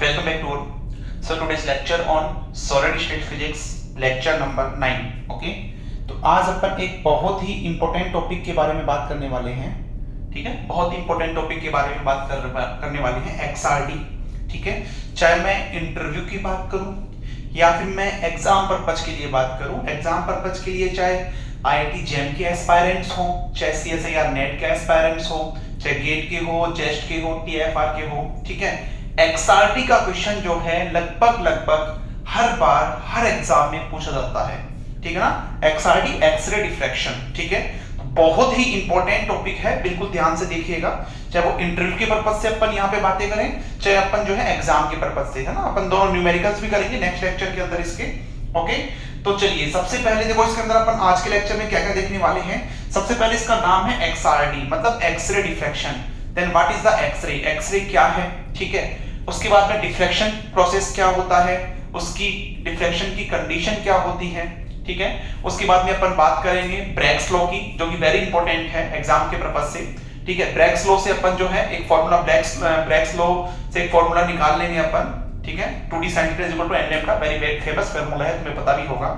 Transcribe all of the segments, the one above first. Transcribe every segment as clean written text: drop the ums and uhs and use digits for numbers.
Welcome back to all. So today's lecture on solid state physics, lecture number 9. Okay, तो आज अपन एक बहुत ही important topic के बारे में बात करने वाले हैं. ठीक है, बहुत ही इंपॉर्टेंट टॉपिक के बारे में बात करने वाले हैं, XRD. ठीक है, चाहे मैं इंटरव्यू की बात करूं या फिर मैं एग्जाम पर्पज के लिए बात करूं. एग्जाम पर्पज के लिए चाहे IIT JAM के एस्पायरेंट्स हो, चाहे CSIR नेट के एस्पायरेंट्स हो, चाहे गेट के हो, जेस्ट के हो, TFR के हो. ठीक है, XRD का क्वेश्चन जो है लगभग हर बार हर एग्जाम में पूछा जाता है. ठीक है ना, XRD एक्सरे डिफ्रैक्शन. ठीक है, बहुत ही इंपॉर्टेंट टॉपिक है, बिल्कुल ध्यान से देखिएगा. चाहे वो इंटरव्यू के पर्पज से अपन यहाँ पे बातें करें, चाहे अपन जो है एग्जाम के पर्पज से, है ना. अपन दोनों न्यूमेरिकल्स भी करेंगे नेक्स्ट लेक्चर के अंदर इसके. ओके, तो चलिए सबसे पहले देखो इसके अंदर अपन आज के लेक्चर में क्या क्या देखने वाले हैं. सबसे पहले इसका नाम है XRD, मतलब X ray diffraction. Then what is the X ray, X ray क्या है. ठीक है, उसके बाद में डिफ्रैक्शन प्रोसेस क्या होता है, उसकी डिफ्रैक्शन की कंडीशन क्या होती है. ठीक है, उसके बाद में अपन बात करेंगे ब्रैग्स लॉ की, जो कि वेरी इंपॉर्टेंट है एग्जाम के पर्पज से. ठीक है, ब्रैग्स लॉ से अपन जो है एक फार्मूला ब्रैग्स लॉ से एक फार्मूला निकाल लेंगे अपन. ठीक है, 2d sin θ = n lambda, very famous formula है, तुम्हें पता भी होगा.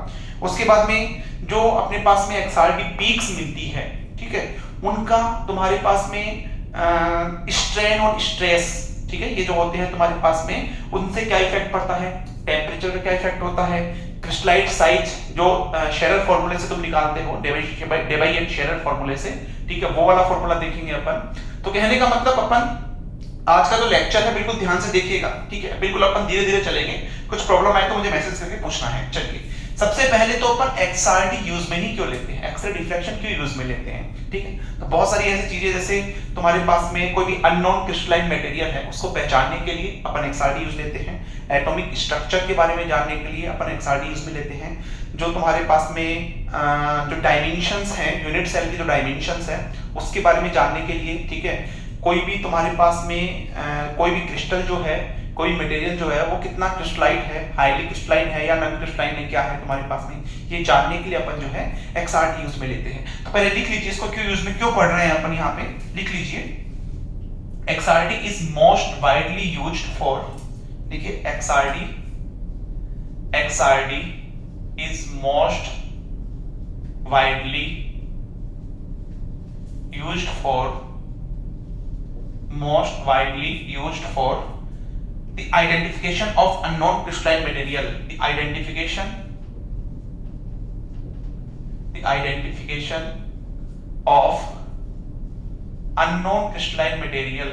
उसके बाद में जो अपने पास में XRD पीक्स मिलती है, ठीक है, उनका तुम्हारे पास में स्ट्रेन और स्ट्रेस, ठीक है, ये जो होते हैं तुम्हारे पास में, उनसे क्या इफेक्ट पड़ता है, टेम्परेचर का क्या इफेक्ट होता है, क्रिस्टलाइट साइज जो शेरर फार्मूले से तुम निकालते हो, डेबाई शेरर फार्मूले से. ठीक है, वो वाला फार्मूला देखेंगे अपन. तो कहने का मतलब अपन आज का जो लेक्चर है बिल्कुल ध्यान से देखिएगा. ठीक है, बिल्कुल अपन धीरे धीरे चलेंगे. कुछ प्रॉब्लम आए तो मुझे मैसेज करके पूछना है. चलिए, सबसे पहले तो अपन XRD यूज में ही क्यों लेते हैं, एक्सरे डिफ्रैक्शन क्यों यूज में लेते हैं. ठीक है, तो बहुत सारी ऐसी चीजें, जैसे तुम्हारे पास में कोई भी अननोन क्रिस्टलाइन मटेरियल है, उसको पहचानने के लिए अपन XRD यूज लेते हैं. एटॉमिक स्ट्रक्चर के बारे में जानने के लिए अपन XRD यूज में लेते हैं. जो तुम्हारे पास में जो डायमेंशंस हैं, यूनिट सेल की जो डायमेंशंस है, उसके बारे में जानने के लिए. ठीक है, कोई भी तुम्हारे पास में कोई भी क्रिस्टल जो है, कोई मटेरियल जो है, वो कितना क्रिस्टलाइन है, हाईली क्रिस्टलाइन है या नॉन क्रिस्टलाइन है, क्या है तुम्हारे पास में, ये जानने के लिए अपन जो है XRD यूज में लेते हैं. तो पहले लिख लीजिए इसको, क्यों यूज में क्यों पढ़ रहे हैं अपन, यहाँ पे लिख लीजिए. XRD is most widely used for, देखिए XRD is most widely used for the identification of unknown crystalline material, the identification of unknown crystalline material,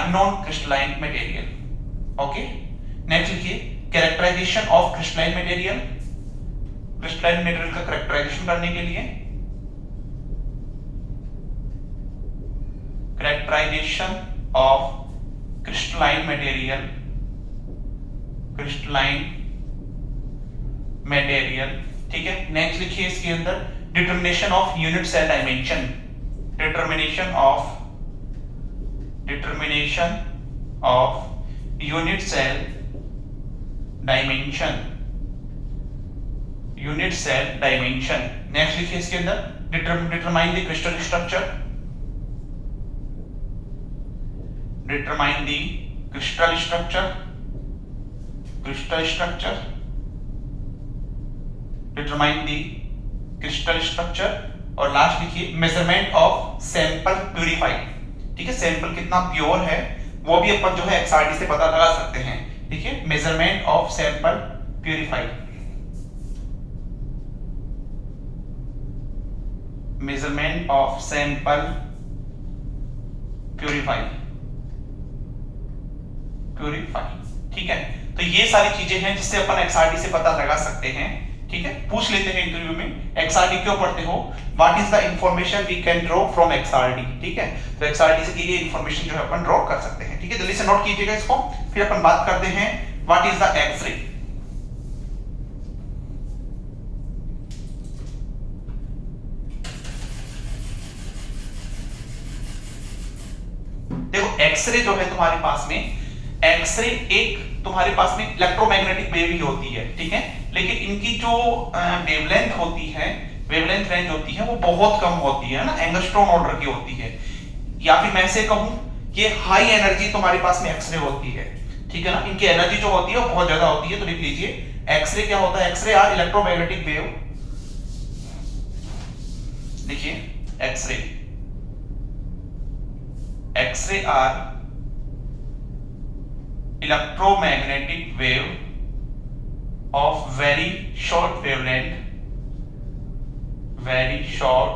unknown crystalline material. Okay, next लिखिए characterization of crystalline material. Crystalline material का characterisation करने के लिए, characterisation of crystalline material. ठीक है, next लिखिए इसके अंदर determination of unit cell dimension, determination of unit cell dimension. Next लिखिए इसके अंदर डिटरमाइन द क्रिस्टल स्ट्रक्चर, और लास्ट लिखिए मेजरमेंट ऑफ सैंपल प्यूरिफाइड. ठीक है, सैंपल कितना प्योर है वो भी अपन जो है XRD से पता लगा सकते हैं. देखिए, measurement of sample purified, measurement of sample purified. ठीक है, तो ये सारी चीजें हैं जिससे अपन XRD से पता लगा सकते हैं. ठीक है, पूछ लेते हैं इंटरव्यू में XRD क्यों पढ़ते हो, what is the information we can draw from XRD. ठीक है, तो XRD से ये इंफॉर्मेशन जो है अपन ड्रॉ कर सकते हैं. ठीक है, जल्दी से नोट कीजिएगा इसको, फिर अपन बात करते हैं व्हाट इज द एक्सरे. देखो, एक्सरे जो है तुम्हारे पास में, एक्सरे एक तुम्हारे पास में इलेक्ट्रोमैग्नेटिक वेव ही होती है. ठीक है, लेकिन इनकी जो वेवलेंथ होती है वेवलेंथ रेंज होती है वो बहुत कम होती है ना, एंगस्ट्रॉम ऑर्डर की होती है। या फिर मैं ऐसे कहूं कि हाई एनर्जी तुम्हारे पास में एक्सरे होती है, ठीक है ना, इनकी एनर्जी जो होती है वो बहुत ज्यादा होती है। तो लिख लीजिए एक्सरे क्या होता है, एक्सरे आर इलेक्ट्रोमैग्नेटिक वेव, देखिए X ray are electromagnetic wave of very short wavelength, very short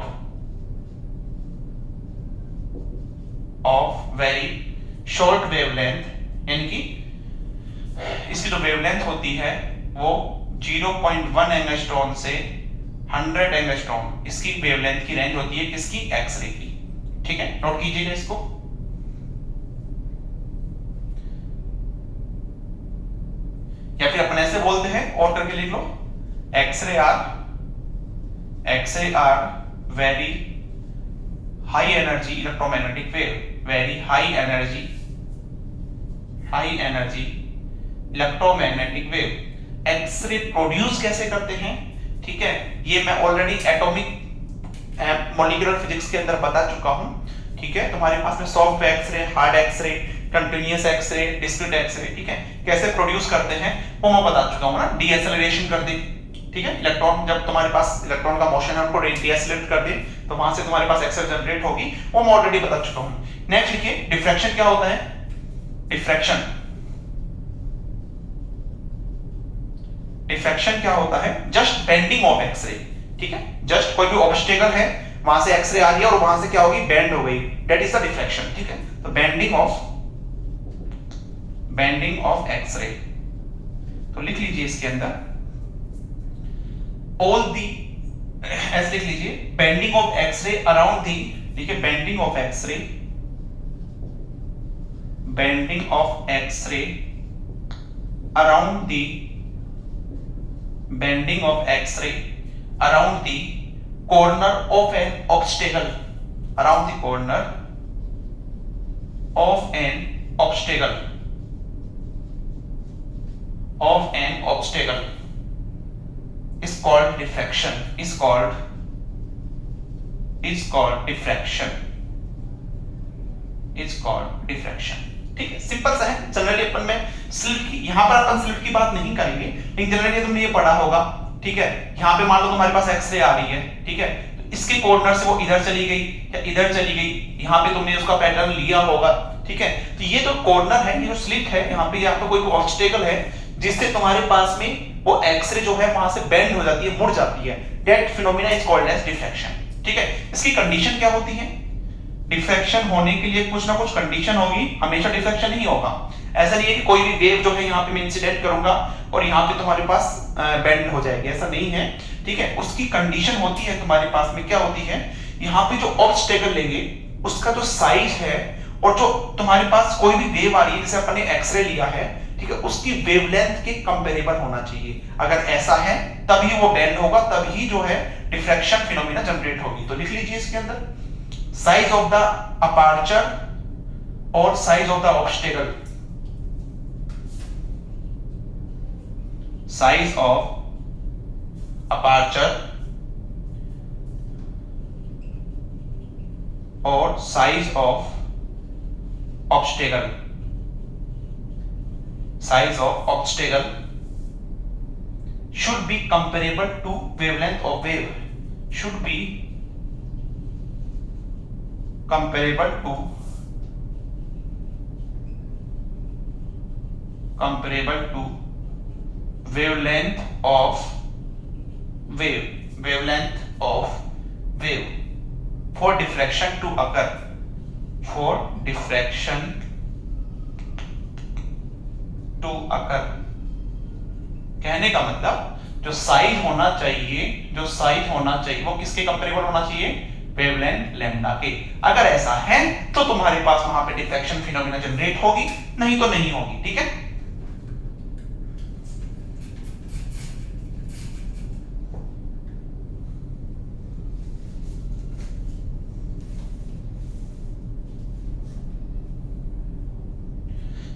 of very short wavelength, यानी कि इसकी जो वेवलेंथ होती है वो 0.1 एंगस्ट्रॉम से 100 एंगस्ट्रॉम, इसकी वेवलेंथ की रेंज होती है किसकी, एक्सरे की। ठीक है, नोट कीजिएगा इसको। या फिर अपन ऐसे बोलते हैं और करके लिख लो, X-ray are very high energy electromagnetic wave, very high energy electromagnetic wave. X-ray produce कैसे करते हैं, ठीक है, ये मैं ऑलरेडी एटॉमिक मॉलिक्यूलर फिजिक्स के अंदर बता चुका हूं। ठीक है, तुम्हारे पास में soft X ray, hard X ray, continuous X ray, discrete X ray, ठीक है, कैसे प्रोड्यूस करते हैं वो मैं बता चुका हूं ना। डीएसेलरेशन कर दे, ठीक है, इलेक्ट्रॉन जब तुम्हारे पास इलेक्ट्रॉन का मोशन है उनको डीएसेलरेट कर दे तो वहां से तुम्हारे पास एक्सरे जनरेट होगी, वो मैं ऑलरेडी बता चुका हूं। नेक्स्ट लिखिए डिफ्रैक्शन क्या होता है, डिफ्रैक्शन क्या होता है, जस्ट बेंडिंग ऑफ एक्सरे। ठीक है, जस्ट कोई भी ऑब्स्टेकल है वहां से एक्सरे आ रही है और वहां से क्या होगी, बेंड हो गई, दैट इज द डिफ्रैक्शन। ठीक है, तो बेंडिंग ऑफ एक्सरे, तो लिख लीजिए इसके अंदर ऑल दी, ऐसे लिख लीजिए bending of X-ray around the, देखिए bending of X-ray around the, bending of X-ray around the corner of an obstacle, around the corner of an obstacle is called diffraction, is called diffraction। ठीक है, simple सा है। Generally अपन में slit की, यहां पर अपन slit की बात नहीं करेंगे, लेकिन जनरली तुमने ये पढ़ा होगा। ठीक है, यहां पे मान लो तुम्हारे पास एक्सरे आ रही है, ठीक है, तो इसके कॉर्नर से वो इधर चली गई या इधर चली गई, यहां पे तुमने उसका पैटर्न लिया होगा। ठीक है, तो ये जो कॉर्नर है, ये जो स्लिट है, यहां पे कोई ऑब्स्टेकल है जिससे तुम्हारे पास में वो एक्सरे जो है वहां से बेंड हो जाती है, मुड़ जाती है, that phenomena is called as diffraction. ठीक है, इसकी कंडीशन क्या होती है, डिफ्रैक्शन होने के लिए कुछ ना कुछ कंडीशन होगी, हमेशा डिफ्रैक्शन ही होगा। ऐसा नहीं है कि कोई भी वेव जो है यहाँ पे मैं इंसिडेंट करूंगा और यहाँ पे तुम्हारे पास बेंड हो जाएगी, ऐसा नहीं है। ठीक है, उसकी कंडीशन होती है तुम्हारे पास में, क्या होती है, यहाँ पे जो ऑब्स्टेकल लेंगे उसका जो साइज है और जो तुम्हारे पास कोई भी वेव आ रही है, जैसे अपन ने एक्सरे लिया है, ठीक है, उसकी वेवलेंथ के कंपेरेबल होना चाहिए। अगर ऐसा है तभी वो बेंड होगा, तभी जो है डिफ्रैक्शन फिनोमेना जनरेट होगी। तो लिख लीजिए इसके अंदर size of the aperture और size of the obstacle, size of aperture और size of obstacle, size of obstacle should be comparable to wavelength of wave, should be comparable to wavelength of wave for diffraction to occur, कहने का मतलब जो size होना चाहिए वो किसके comparable होना चाहिए, वेवलेंथ लैम्डा के। अगर ऐसा है तो तुम्हारे पास वहां पे डिफ्रैक्शन फिनोमेना जनरेट होगी, नहीं तो नहीं होगी। ठीक है,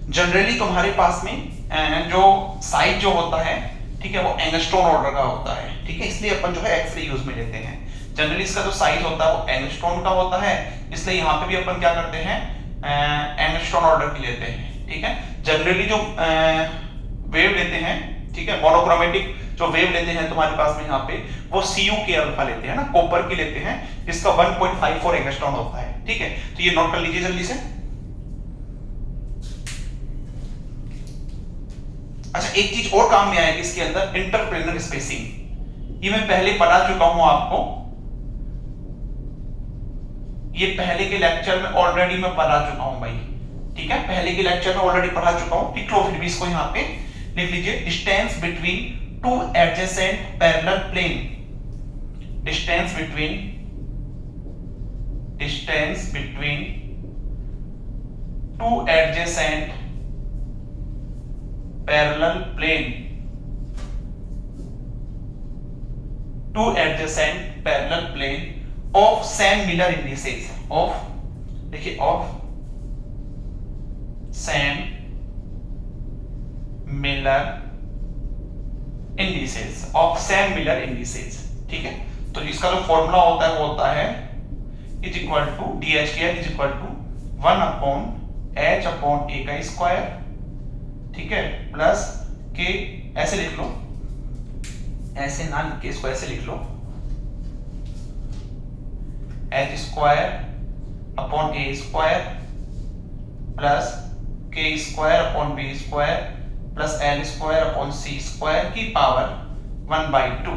जनरली तुम्हारे पास में जो साइज जो होता है, ठीक है, वो एंगस्ट्रॉम ऑर्डर का होता है। ठीक है, इसलिए अपन जो है एक्सरे यूज में लेते हैं। जनरली इसका जो साइज होता है वो एंगस्ट्रॉन का होता है, इसलिए यहाँ पे भी अपन क्या करते हैं एंगस्ट्रॉन ऑर्डर की लेते हैं। ठीक है, जनरली जो वेव लेते हैं, ठीक है, मोनोक्रोमेटिक जो वेव लेते हैं तुम्हारे पास में यहाँ पे वो Cu के अल्फा लेते हैं ना, कॉपर की लेते हैं, जिसका 1.54 एंगस्ट्रॉन होता है। ठीक है, तो ये नोट कर लीजिए जल्दी से। अच्छा, एक चीज और काम में आएगी इसके अंदर, इंटरप्लेनर स्पेसिंग। ये मैं पहले पढ़ा चुका हूं आपको, ये पहले के लेक्चर में ऑलरेडी मैं पढ़ा चुका हूं भाई। ठीक है, पहले के लेक्चर में ऑलरेडी पढ़ा चुका हूं। लिख लो फिर भी इसको यहां पे लिख लीजिए, distance between two adjacent parallel plane, distance between two adjacent parallel plane, two adjacent parallel plane of same Miller indices, of देखिए of same Miller indices, of same Miller indices. ठीक है, तो इसका जो फॉर्मूला होता है वो होता है is equal to DH² is equal to 1/h/a का स्क्वायर, ठीक है, प्लस के, ऐसे लिख लो, ऐसे ना लिख के इसको ऐसे लिख लो, h²/a² plus k²/b² plus l²/c² की पावर 1/2।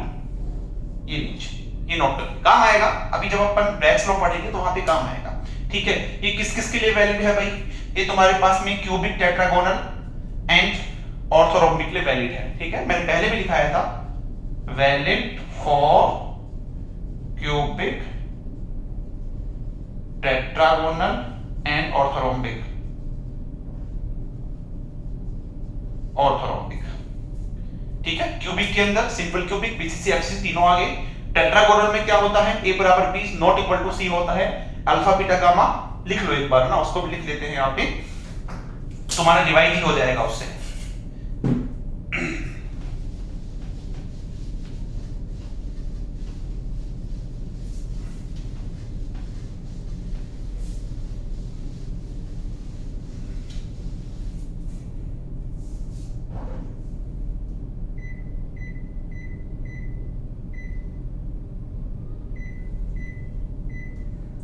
ये लीजिए, ये नोट कर, काम आएगा अभी जब अपन ब्रैकेट्स लॉ पढ़ेंगे तो वहां पे काम आएगा। ठीक है, ये किस किस के लिए वैलिड है भाई? ये तुम्हारे पास में क्यूबिक, टेट्रागोनल एंड ऑर्थोरोम्बिक के लिए वैलिड है। ठीक है, मैंने पहले भी लिखाया था, valid for cubic, tetragonal and orthorhombic, orthorhombic. ठीक है, क्यूबिक के अंदर सिंपल क्यूबिक, बीसीसी, एफसीसी तीनों आ गए। टेट्रागोनल में क्या होता है? a बराबर b not equal to c होता है, अल्फा बीटा गामा लिख लो एक बार ना, उसको भी लिख लेते हैं यहाँ पे, तुम्हारा डिवाइड ही हो जाएगा उससे।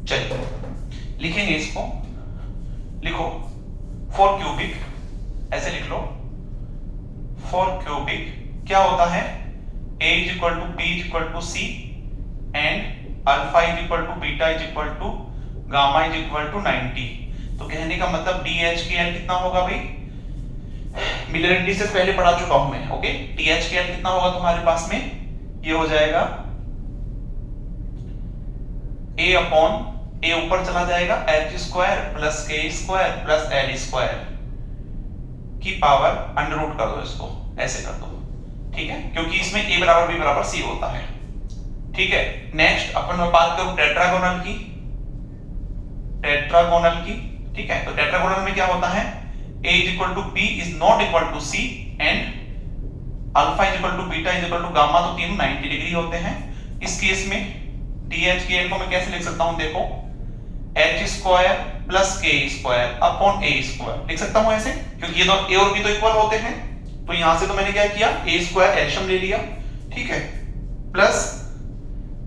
चलिए लिखेंगे इसको, लिखो फॉर क्यूबिक, ऐसे लिख लो, फॉर क्यूबिक क्या होता है? a is equal to b is equal to c and alpha is equal to beta is equal to gamma is equal to 90। तो कहने का मतलब DH/L कितना होगा भाई? मिलर इंडिसेस पहले पढ़ा चुका हूं मैं। ओके, DH/L कितना होगा तुम्हारे पास में? ये हो जाएगा a ऊपर चला जाएगा h² plus k² plus l² की पावर अंडर रूट कर दो, इसको ऐसे कर दो। ठीक है, क्योंकि इसमें a बराबर b बराबर c होता है। ठीक है, नेक्स्ट अपन बात करूं टेट्रागोनल की, टेट्रागोनल की। ठीक है, तो टेट्रागोनल में क्या होता है? a is equal to b is not equal to c and alpha is equal to beta is equal to gamma, तो तीनों 90 डिग्री होते हैं। इस केस में DH/L को मैं कैसे लिख सकता हूं? देखो, h² plus k² upon a² लिख सकता हूं ऐसे, क्योंकि ये तो a और b तो इक्वल होते हैं। तो यहां से तो मैंने क्या किया, a² एल्शियम ले लिया, ठीक है, प्लस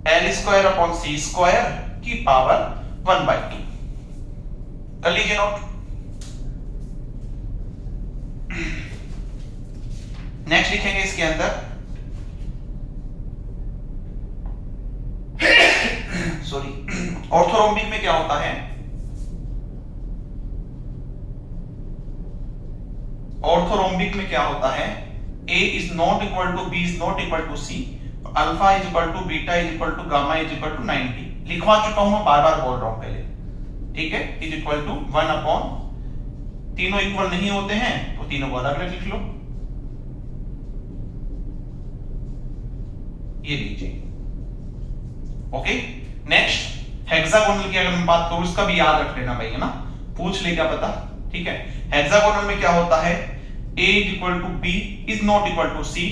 l² अपॉन c² की पावर 1/2 कर लीजिए नोट। नेक्स्ट लिखेंगे इसके अंदर, सॉरी, ऑर्थोरोम्बिक में क्या होता है? ऑर्थोरोम्बिक में क्या होता है? a is not equal to b is not equal to c, alpha is equal to beta is equal to gamma is equal to 90। लिखवा चुका हूं मैं, बार बार बोल रहा हूं पहले। ठीक है, इज इक्वल टू 1 अपॉन, तीनों इक्वल नहीं होते हैं तो तीनों को अलग अलग लिख लो। ये लीजिए। ओके, नेक्स्ट हेक्सागोनल की अगर मैं बात करूं, इसका भी याद रख लेना भाई, है ना, पूछ ले क्या पता। ठीक है, हेक्सागोनल में क्या होता है? a is equal to b is not equal to c,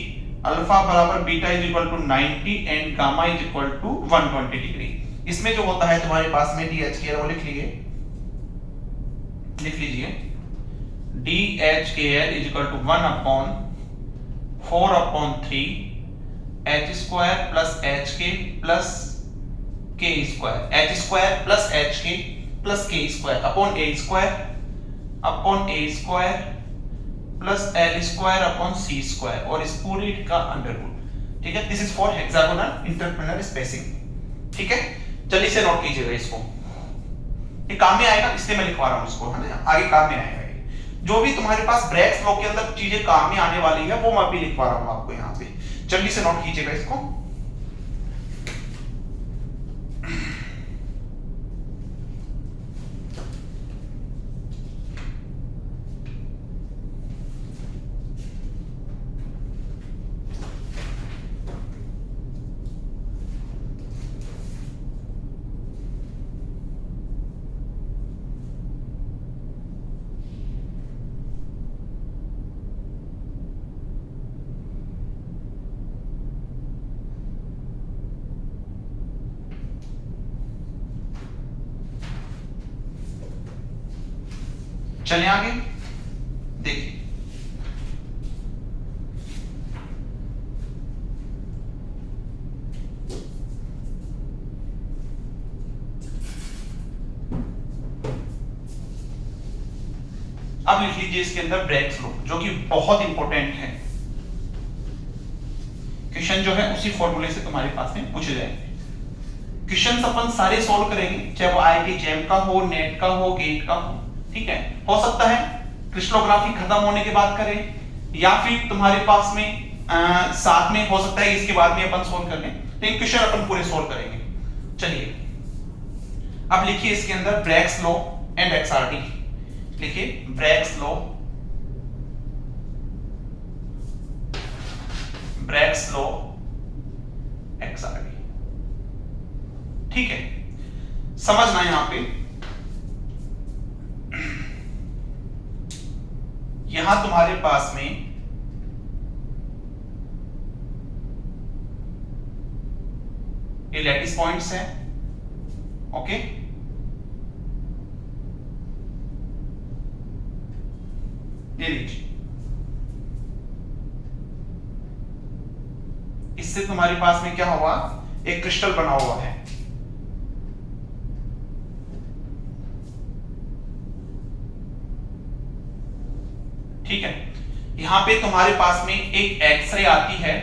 alpha बराबर beta is equal to 90 and gamma is equal to 120 degree. इसमें जो होता है तुम्हारे पास में डी एच के एल, वो लिख लीजिए d h k l is equal to 1/4/3 h square plus h k plus के square, h square plus h k plus के square upon a square plus L square upon c square और इस पूरी का under root. ठीक है, this is for hexagonal interplanar spacing. ठीक है, चलिए इसे नोट कीजिएगा, इसको ये काम में आएगा, इसलिए मैं लिखवा रहा हूं इसको, है ना, आगे काम में आएगा। जो भी तुम्हारे पास ब्रैकेट्स लॉ के अंदर चीजें काम में आने वाली है वो मैं भी लिखवा रहा हूं आपको यहाँ पे। चलिए इसे नोट कीजिएगा इसको। चले आगे देखिए, अब लिख लीजिए इसके अंदर ब्रैकेट्स लो, जो कि बहुत इंपॉर्टेंट है। क्वेश्चन जो है उसी फॉर्मूले से तुम्हारे पास में पूछे जाएंगे। क्वेश्चन अपन सारे सॉल्व करेंगे, चाहे वो आईआईटी जेम का हो, नेट का हो, गेट का हो। ठीक है, हो सकता है क्रिस्टलोग्राफी खत्म होने के बाद करें, या फिर तुम्हारे पास में साथ में हो सकता है इसके बाद में अपन सोल्व कर लें, लेकिन क्वेश्चन अपन पूरे सोल्व करेंगे। चलिए अब लिखिए इसके अंदर ब्रैकेट्स लॉ एंड एक्सआरटी। लिखिए ब्रैकेट्स लॉ एक्सआरटी। ठीक है, समझना यहां पे, यहां तुम्हारे पास में ये लैटिस पॉइंट्स हैं। ओके, ये लीजिए, इससे तुम्हारे पास में क्या हुआ, एक क्रिस्टल बना हुआ है। ठीक है, यहां पे तुम्हारे पास में एक एक्सरे आती है,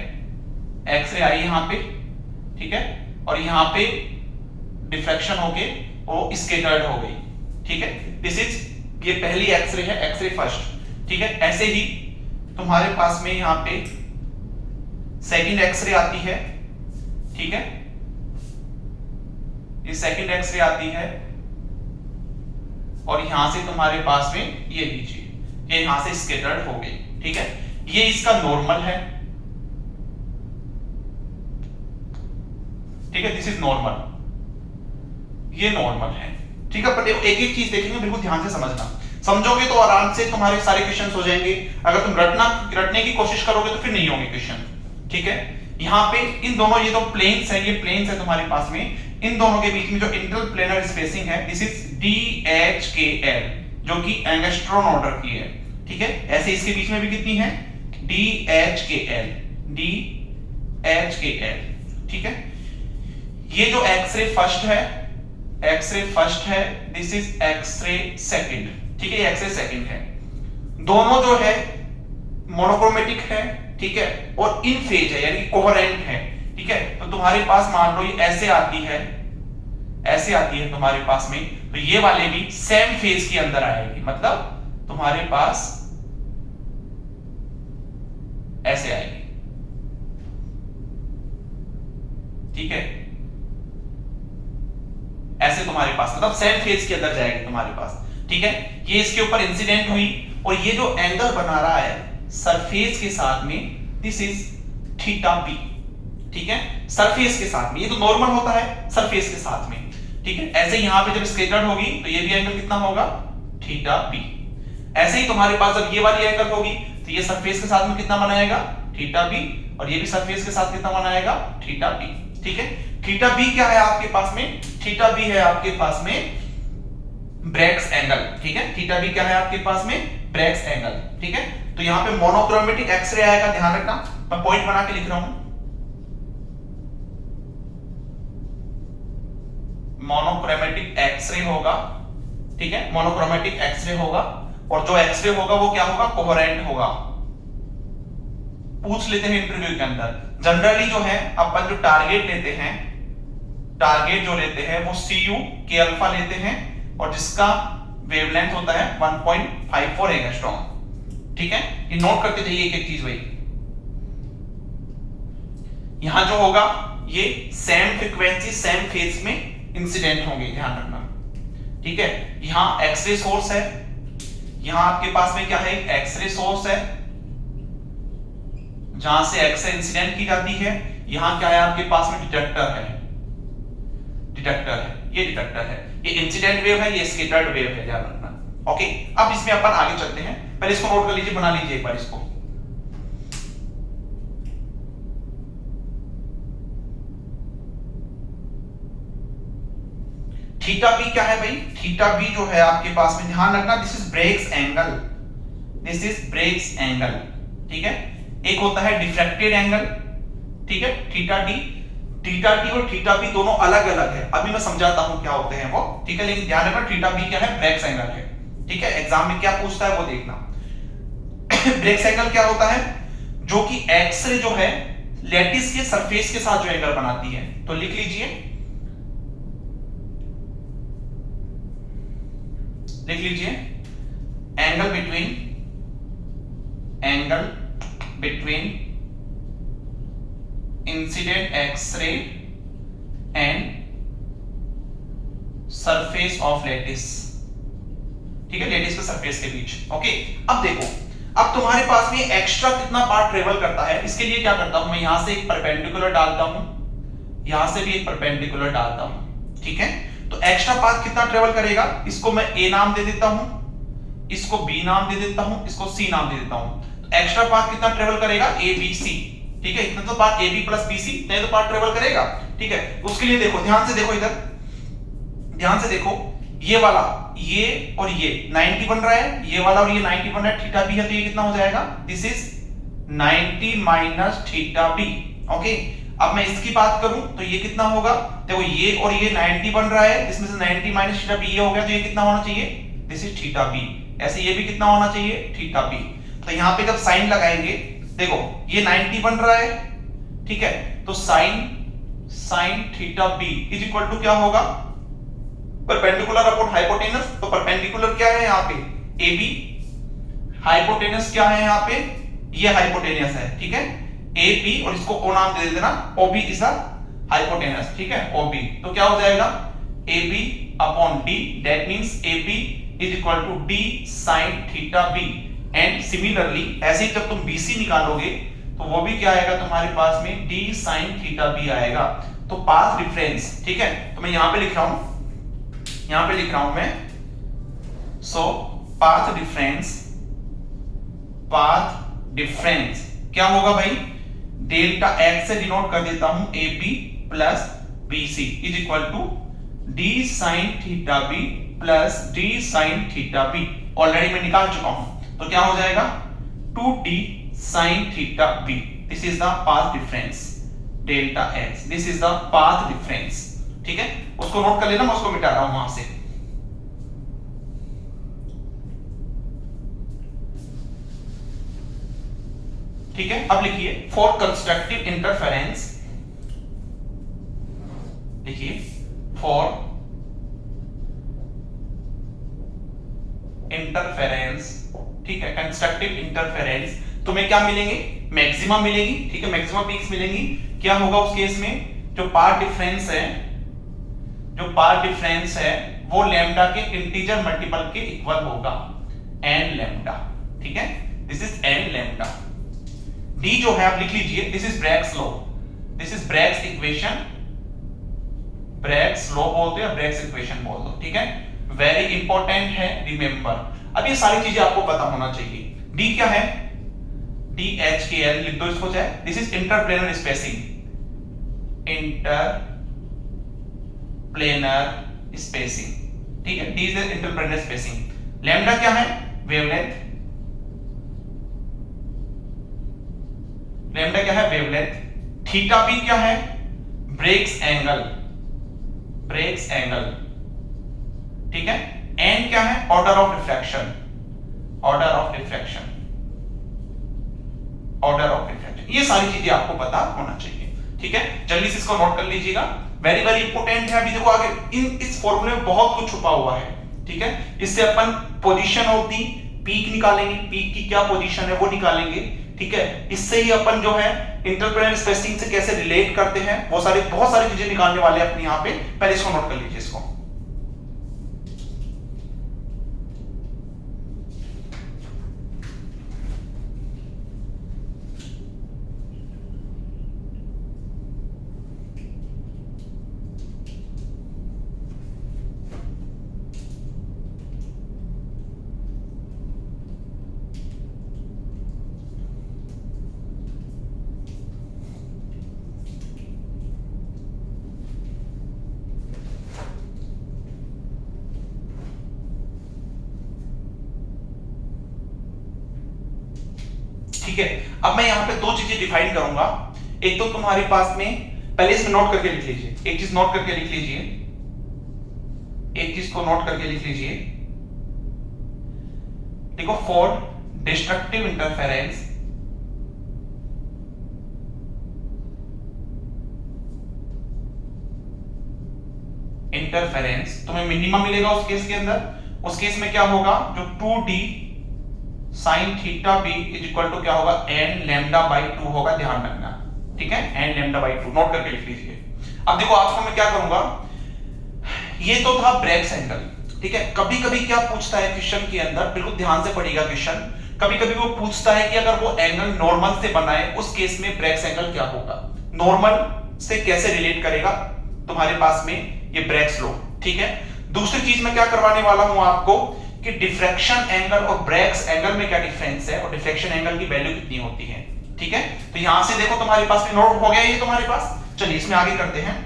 एक्सरे आई यहां पे। ठीक है, और यहां पे डिफ्रैक्शन होके वो स्कैटर्ड हो गई। ठीक है, दिस इज, ये पहली एक्सरे है, एक्सरे फर्स्ट। ठीक है, ऐसे ही तुम्हारे पास में यहां पे सेकंड एक्सरे आती है। ठीक है, ये सेकंड एक्सरे आती है और यहां से तुम्हारे पास में ये लीजिए, ये यहां से स्कैटर्ड हो गई। ठीक है, ये इसका नॉर्मल है। ठीक है, दिस इज नॉर्मल, ये नॉर्मल है। ठीक है, पर एक एक चीज देखेंगे, बिल्कुल ध्यान से समझना। समझोगे तो आराम से तुम्हारे सारे क्वेश्चन हो जाएंगे। अगर तुम रटने की कोशिश करोगे तो फिर नहीं होंगे क्वेश्चन। ठीक है, यहां पे इन दोनों, ये तो प्लेन्स है, ये प्लेन्स है तुम्हारे पास में, इन दोनों के बीच में जो इंटरप्लेनर स्पेसिंग है, दिस इज DHKL, जो कि एंगस्ट्रॉम ऑर्डर की है। ठीक है, ऐसे इसके बीच में भी कितनी है, DHKL। ठीक है, ये जो एक्सरे फर्स्ट है, दिस इज एक्सरे सेकंड। ठीक है, ये एक्सरे सेकंड है। दोनों जो है मोनोक्रोमेटिक है। ठीक है, और इन फेज है, यानी कोहेरेंट है। ठीक है, तो तुम्हारे पास मान लो ये ऐसे आती है तुम्हारे पास में, तो ये वाले भी सेम फेज के अंदर आएगी, मतलब तुम्हारे पास ऐसे आएगी। ठीक है, ऐसे तुम्हारे पास, मतलब सेम फेज के अंदर जाएगी तुम्हारे पास। ठीक है, ये इसके ऊपर इंसिडेंट हुई और ये जो एंगल बना रहा है सरफेस के साथ में, दिस इज थीटा बी। ठीक है, सरफेस के साथ में, ये तो नॉर्मल होता है सरफेस के साथ में। ठीक है, ऐसे यहां पे जब स्कैटर्ड होगी तो ये भी एंगल कितना होगा, थीटा बी। ऐसे ही तुम्हारे पास जब ये वाली एंगल होगी तो ये सरफेस के साथ में कितना बनाएगा, थीटा बी, और ये भी सरफेस के साथ कितना मान आएगा, थीटा बी। ठीक है, थीटा बी क्या है आपके पास में, थीटा बी है आपके पास में ब्रैग्स एंगल। ठीक है, थीटा बी क्या है आपके पास में, ब्रैग्स एंगल। ठीक है, तो यहां पे मोनोक्रोमेटिक एक्सरे आएगा, ध्यान रखना, मैं पॉइंट बना के लिख रहा हूं, मोनोक्रोमेटिक एक्सरे होगा। ठीक है, मोनोक्रोमेटिक एक्सरे होगा, और जो एक्सरे होगा वो क्या होगा, कोहेरेंट होगा। पूछ लेते हैं इंटरव्यू के अंदर, जनरली जो है अपन जो टारगेट लेते हैं, टारगेट जो लेते हैं वो Cu के अल्फा लेते हैं, और जिसका वेवलेंथ होता है 1.54 एंगस्ट्रॉम। ठीक है, ये नोट करते जाइए एक एक चीज भाई। यहां जो होगा ये सेम फ्रीक्वेंसी सेम फेज में इंसिडेंट होंगे, ध्यान रखना। ठीक है, यहां एक्सरे सोर्स है, यहां आपके पास में क्या है, एक्सरे सोर्स है जहां से एक्सरे इंसिडेंट की जाती है। यहां क्या है आपके पास में, डिटेक्टर है, डिटेक्टर है, ये डिटेक्टर है, ये इंसिडेंट वेव है, ये स्कैटर्ड वेव है, ध्यान रखना। ओके, अब इसमें अपन आगे चलते हैं, पहले इसको नोट कर लीजिए, बना लीजिए एक बार इसको। थीटा बी क्या है भाई, थीटा बी जो है आपके पास में, ध्यान रखना, this is Bragg's angle, this is Bragg's angle. ठीक है, एक होता है डिफ्रैक्टेड एंगल। ठीक है, थीटा डी, थीटा डी और थीटा बी दोनों अलग अलग है, अभी मैं समझाता हूं क्या होते हैं वो। ठीक है, लेकिन ध्यान रखना थीटा बी क्या है, ब्रेग्स एंगल है। ठीक है, एग्जाम में क्या पूछता है वो देखना। ब्रेग्स एंगल क्या होता है, जो कि एक्सरे जो है लैटिस के सरफेस के साथ जो एंगल बनाती है। तो लिख लीजिए, लिख लीजिए, angle between, angle between incident X ray and surface of lattice. ठीक है, लैटिस के सरफेस के बीच। ओके, अब देखो, अब तुम्हारे पास में एक्स्ट्रा कितना पार्ट ट्रेवल करता है, इसके लिए क्या करता हूं मैं, यहां से एक परपेंडिकुलर डालता हूं, यहां से भी एक परपेंडिकुलर डालता हूं। ठीक है, तो एक्स्ट्रा पार्ट कितना ट्रेवल करेगा, इसको मैं ए नाम दे देता हूं, इसको बी नाम दे देता हूं, इसको सी नाम दे देता हूं। तो एक्स्ट्रा पार्ट कितना ट्रेवल करेगा, ए बी सी। ठीक है, इतना तो part A B plus B C, नहीं तो पार्ट ट्रेवल करेगा। ठीक है, उसके लिए देखो, ध्यान से देखो, इधर ध्यान से देखो, ये वाला, ये और ये 90 बन रहा है, ये वाला और ये 90 बन रहा है, थीटा बी है, तो ये कितना हो जाएगा, this is 90 minus theta B. Okay, अब मैं इसकी बात करूं तो ये कितना होगा, देखो ये और ये 90 बन रहा है, इसमें से 90 माइनस थीटा बी ये हो गया, तो ये कितना होना चाहिए, दिस इज थीटा बी। ऐसे ये भी कितना होना चाहिए, थीटा बी। तो यहां पे जब साइन लगाएंगे, देखो ये 90 बन रहा है, ठीक है, तो sine theta B is equal to क्या होगा, परपेंडिकुलर अपॉन हाइपोटेनस। तो परपेंडिकुलर क्या है यहाँ पे, ए बी, हाइपोटेनस क्या है यहाँ पे, ये हाइपोटेनस है। ठीक है, ए बी, और इसको ओ नाम दे देना, ओ बी इज हाइपोटेनस। ठीक है, ओ बी, तो क्या हो जाएगा, A B upon D, that means A B is equal to D sine theta B. And similarly ऐसे ही जब तुम BC निकालोगे तो वो भी क्या आएगा तुम्हारे पास में, D sin थीटा बी आएगा। तो पाथ डिफरेंस, ठीक है, तो मैं यहां पे लिख रहा हूं, यहां पे लिख रहा हूं मैं, सो पाथ डिफरेंस क्या होगा भाई, डेल्टा x से डिनोट कर देता हूं AB plus BC is equal to D sin theta B plus D sin theta B. Already मैं निकाल चुका हूं, तो क्या हो जाएगा 2D sin theta B. This is the path difference delta x, this is the path difference. ठीक है, उसको नोट कर लेना, मैं उसको मिटा रहा हूं वहां से। ठीक है, अब लिखिए फॉर कंस्ट्रक्टिव इंटरफेरेंस, लिखिए फॉर इंटरफेरेंस। ठीक है, कंस्ट्रक्टिव इंटरफेरेंस तुम्हें क्या मिलेंगे, मैक्सिमम मिलेगी। ठीक है, मैक्सिमम पीक्स मिलेंगी। क्या होगा उस केस में, जो पाथ डिफरेंस है, जो पाथ डिफरेंस है वो लैम्डा के इंटीजर मल्टीपल के इक्वल होगा, n लैम्डा। ठीक है, this is n lambda. d जो है आप लिख लीजिए, this is Bragg's law, this is Bragg's equation, Bragg's law बोलते हैं, ब्रैग्स इक्वेशन बोल दो। ठीक है, वेरी इंपॉर्टेंट है, रिमेंबर। अब ये सारी चीजें आपको पता होना चाहिए। d क्या है, DHKL लिख दो इसको चाहे। This is interplanar spacing, interplanar spacing, ठीक है, D is interplanar spacing. Lambda क्या है? वेवलेंथ, लैम्डा क्या है? वेवलेंथ। थीटा भी क्या है? ब्रेक्स एंगल, ब्रेक्स एंगल, ठीक है। एन क्या है? Order of refraction, order of refraction, order of refraction. ये सारी चीजें आपको पता होना चाहिए, ठीक है। जल्दी से इसको नोट कर लीजिएगा, वेरी वेरी इंपॉर्टेंट है। अभी देखो आगे इस फॉर्मूले में बहुत कुछ छुपा हुआ है, ठीक है। इससे अपन पोजीशन ऑफ दी पीक निकालेंगे, पीक की क्या पोजीशन है वो निकालेंगे, ठीक है। इससे ही अपन जो है इंटरप्लेनर स्पेसिंग से कैसे रिलेट करते हैं वो बहुत सारी चीजें निकालने वाले हैं अपने यहाँ पे। पहले इसको नोट कर लीजिए इसको। ठीक है, अब मैं यहां पे दो चीजें डिफाइन करूंगा। एक तो तुम्हारे पास में, पहले इसमें नोट करके लिख लीजिए, एक चीज नोट करके लिख लीजिए, एक चीज को नोट करके लिख लीजिए। देखो, फॉर डिस्ट्रक्टिव इंटरफेरेंस, इंटरफेरेंस तुम्हें मिनिमम मिलेगा उस केस के अंदर। उस केस में क्या होगा? जो 2d sin theta b is equal to क्या होगा? n लैम्डा बाई 2 होगा, ध्यान रखना, ठीक है। n लैम्डा बाई 2 नोट करके लिख लीजिए। अब देखो आपको मैं क्या करूंगा, ये तो था ब्रेक्स एंगल, ठीक है। कभी कभी क्या पूछता है क्वेश्चन के अंदर, बिल्कुल ध्यान से पढ़िएगा क्वेश्चन, कभी कभी वो पूछता है कि अगर वो एंगल नॉर्मल से बना है उस केस में ब्रेक्स एंगल क्या होगा, नॉर्मल से कैसे रिलेट करेगा तुम्हारे पास में ये ब्रेक्स लो, ठीक है। दूसरी चीज मैं क्या करवाने वाला हूं आपको कि डिफ्रैक्शन एंगल और ब्रेक्स एंगल में क्या डिफरेंस है और डिफ्रैक्शन एंगल की वैल्यू कितनी होती है, ठीक है। तो यहां से देखो तुम्हारे पास में नोट हो गया ये तुम्हारे पास। चलिए इसमें आगे करते हैं।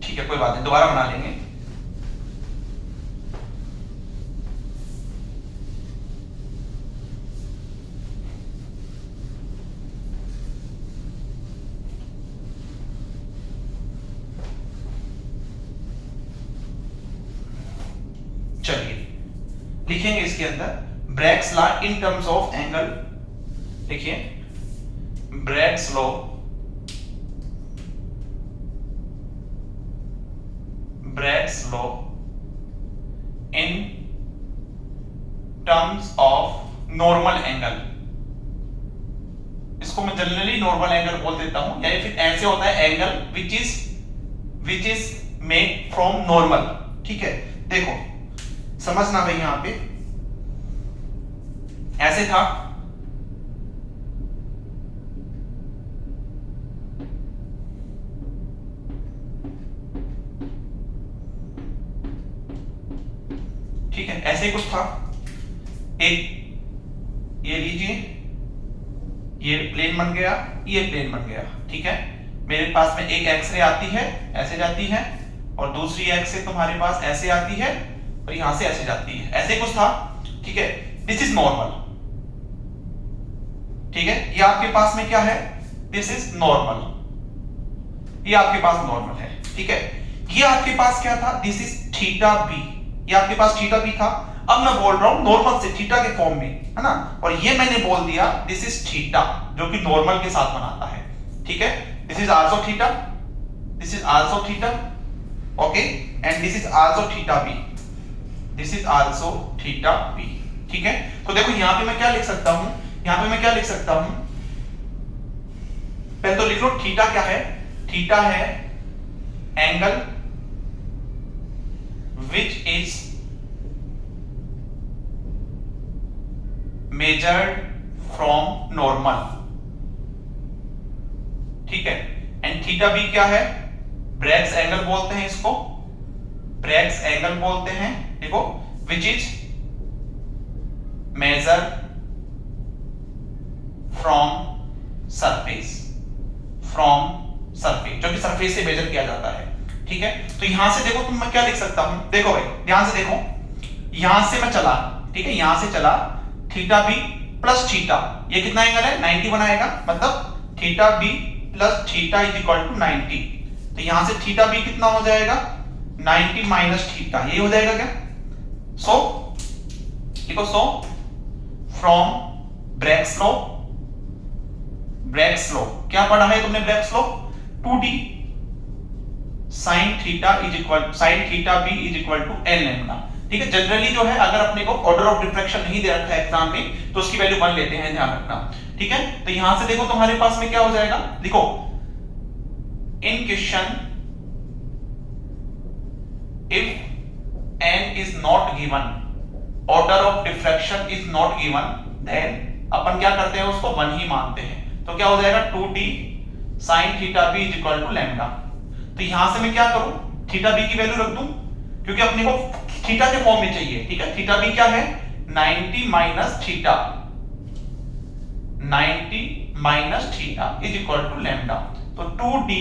ठीक है, कोई बात नहीं, दोबारा बना लेंगे। चलिए लिखेंगे इसके अंदर Bragg's law in terms of angle. देखिए, Bragg's law, Bragg's law in terms of normal angle. इसको मैं जनरली नॉर्मल एंगल बोल देता हूं, या फिर ऐसे होता है angle which is made from normal, ठीक है। देखो समझना भाई, यहां पे ऐसे था, ठीक है, ऐसे कुछ था। एक ये लीजिए, ये प्लेन बन गया, ये प्लेन बन गया, ठीक है। मेरे पास में एक एक्स रे आती है, ऐसे जाती है, और दूसरी एक्स रे तुम्हारे पास ऐसे आती है और यहां से ऐसे जाती है, ऐसे कुछ था, ठीक है। दिस इज नॉर्मल, ठीक है। ये आपके पास में क्या है? दिस इज नॉर्मल, ये आपके पास नॉर्मल है, ठीक है। ये आपके पास क्या था? दिस इज थीटा बी, ये आपके पास थीटा बी था। अब मैं बोल रहा हूं नॉर्मल से थीटा के फॉर्म में, है ना, और ये मैंने बोल दिया दिस इज थीटा, जो कि नॉर्मल के साथ बनाता है, ठीक है। This is also theta, this is also theta, okay, and this is also theta B, this is also theta B, ठीक है। तो देखो यहां पे मैं क्या लिख सकता हूं, यहां पे मैं क्या लिख सकता हूं, पहले तो लिख लो थीटा क्या है? थीटा है angle which is measured from normal, ठीक है। एंड थीटा बी क्या है? ब्रैग्स एंगल बोलते हैं इसको, ब्रैग्स एंगल बोलते हैं। देखो, which is measure from surface, जो कि सरफेस से मेजर किया जाता है। ठीक है, तो यहां से देखो तुम मैं क्या लिख सकता हूं, देखो भाई ध्यान से देखो, यहां से मैं चला, ठीक है, यहां से चला, थीटा बी प्लस थीटा, ये कितना एंगल है 90 बनाएगा, मतलब theta B plus theta is equal to 90। तो यहां से थीटा बी कितना हो जाएगा 90 माइनस थीटा, ये हो जाएगा क्या, सो देखो, सो फ्रॉम ब्रैग्स लॉ क्या पढ़ा है तुमने, Bragg's law 2d sin theta B is equal to n lambda. ठीक है, जनरली जो है अगर अपने को ऑर्डर ऑफ डिफ्रैक्शन नहीं दे रखा है एग्जाम में तो उसकी वैल्यू 1 लेते हैं, ध्यान रखना। ठीक है, तो यहां से देखो तुम्हारे पास में क्या हो जाएगा, देखो in question if n is not given, order of diffraction is not given, then अपन क्या करते हैं उसको 1 ही मानते हैं। तो क्या हो जाएगा 2d sin theta B is equal to lambda. तो यहां से मैं क्या करूं, थीटा बी की वैल्यू रख दूं, क्योंकि अपने को थीटा के फॉर्म में चाहिए। ठीक है, थीटा बी क्या है 90 minus theta, 90 minus theta is equal to lambda. तो 2d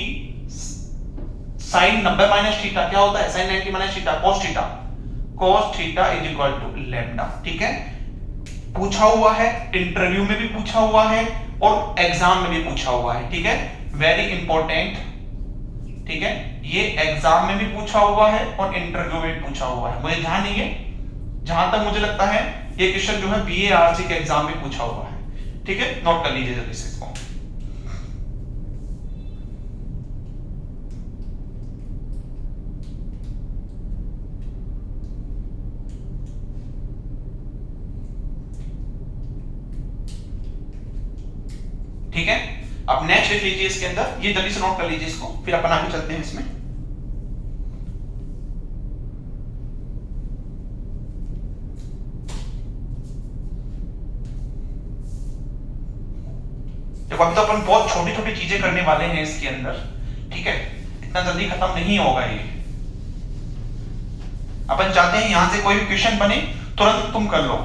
sin 90 माइनस थीटा क्या होता है, sin 90 minus theta cos theta is equal to lambda. ठीक है, पूछा हुआ है, इंटरव्यू में भी पूछा हुआ है और एग्जाम में भी पूछा हुआ है। ठीक है, वेरी इंपॉर्टेंट। ठीक है, ये एग्जाम में भी पूछा हुआ है और इंटरव्यू में भी पूछा हुआ है, मुझे ध्यान नहीं है, जहां तक मुझे लगता है ये क्वेश्चन जो है बीएआरसी के एग्जाम में पूछा हुआ है। ठीक है, नोट कर लीजिए जल्दी से इसको। ठीक है, अब नेक्स्ट लिख लीजिए इसके अंदर, ये जल्दी से नोट कर लीजिए इसको, फिर अपन आगे चलते हैं इसमें। देखो अभी तो अपन बहुत छोटी छोटी चीजें करने वाले हैं इसके अंदर। ठीक है, इतना जल्दी खत्म नहीं होगा ये, अपन चाहते हैं यहां से कोई भी क्वेश्चन बने तुरंत तुम कर लो।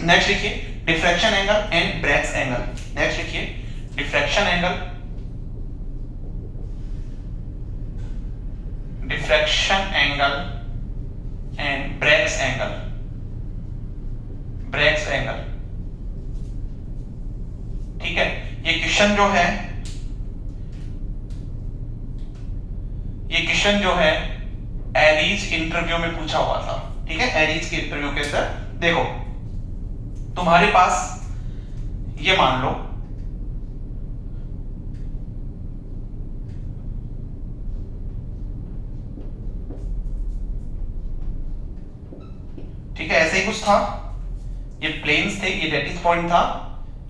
नेक्स्ट लिखिए diffraction angle and Bragg's angle. Next लिखिए diffraction angle and Bragg's angle. ठीक है, ये क्वेश्चन जो है एरीज इंटरव्यू में पूछा हुआ था। ठीक है, एरीज के इंटरव्यू के अंदर देखो तुम्हारे पास ये मान लो ठीक है, ऐसे ही कुछ था, ये प्लेन्स थे, ये डेटिस पॉइंट था,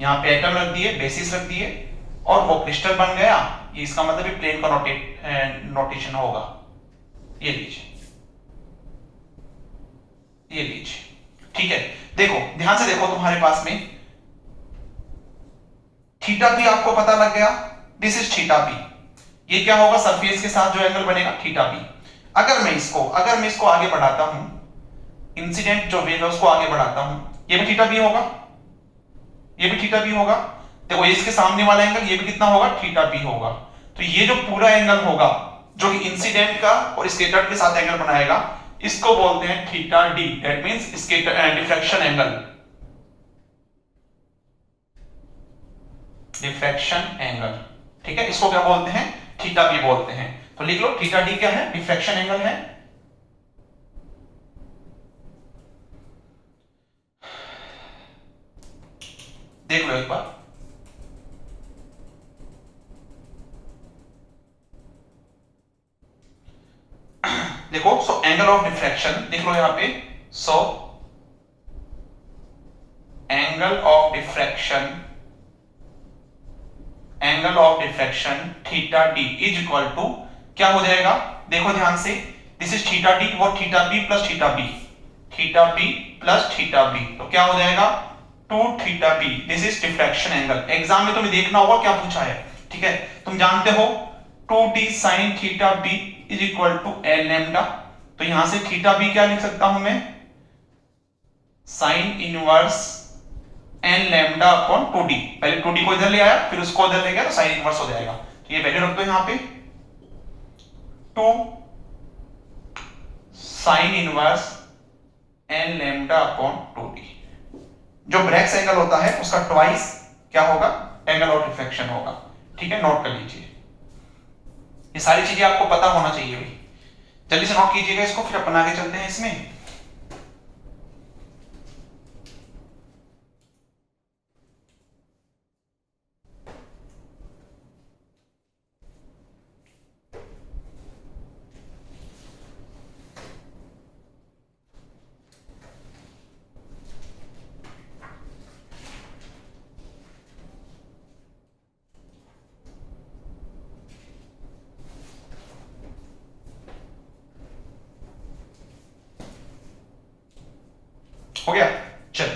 यहां पे एटम रख दिए, बेसिस रख दिए और वो क्रिस्टल बन गया। ये इसका मतलब ये प्लेन का नोटेशन होगा। ये लीजिए। ठीक है, देखो ध्यान से देखो, तुम्हारे पास में थीटा बी आपको पता लग गया, दिस इज थीटा बी। ये क्या होगा, सरफेस के साथ जो एंगल बनेगा थीटा बी। अगर मैं इसको आगे बढ़ाता हूं, इंसिडेंट जो वेव है उसको आगे बढ़ाता हूं, ये भी थीटा बी होगा, देखो इसके सामने वाला एंगल ये भी कितना होगा, थीटा बी होगा। तो ये जो पूरा एंगल होगा जो कि इंसिडेंट का और स्कैटर्ड के साथ एंगल बनाएगा, इसको बोलते हैं theta D, that means diffraction angle. ठीक है, इसको क्या बोलते हैं, थीटा बी बोलते हैं। तो लिख लो थीटा डी क्या है, डिफ्रैक्शन एंगल है। देख लो एक बार, देखो सो एंगल ऑफ डिफ्रैक्शन देख लो यहां पे, so angle of diffraction angle of diffraction theta D is equal to क्या हो जाएगा, देखो ध्यान से, दिस इज थीटा डी और theta B plus theta B, theta B plus theta B, तो क्या हो जाएगा 2 theta B, this is diffraction angle. Exam में तुम्हें देखना होगा क्या पूछा है, ठीक है, तुम जानते हो 2d sin theta B is equal to L lambda, तो यहां से थीटा बी क्या लिख सकता हूं मैं, sine inverse N lambda upon 2d, पहले 2d को इधर ले आया फिर उसको इधर ले गया तो साइन इनवर्स हो जाएगा, तो ये वैल्यू रख दो यहां पे 2 sine inverse N lambda upon 2d। जो ब्रैक्स एंगल होता है उसका ट्वाइस क्या होगा, एंगल ऑफ डिफ्रैक्शन होगा, ठीक है, नोट कर लीजिए। ये सारी चीजें आपको पता होना चाहिए भाई, जल्दी से नोट कीजिएगा इसको, फिर अपन आगे चलते हैं इसमें। हो गया, चल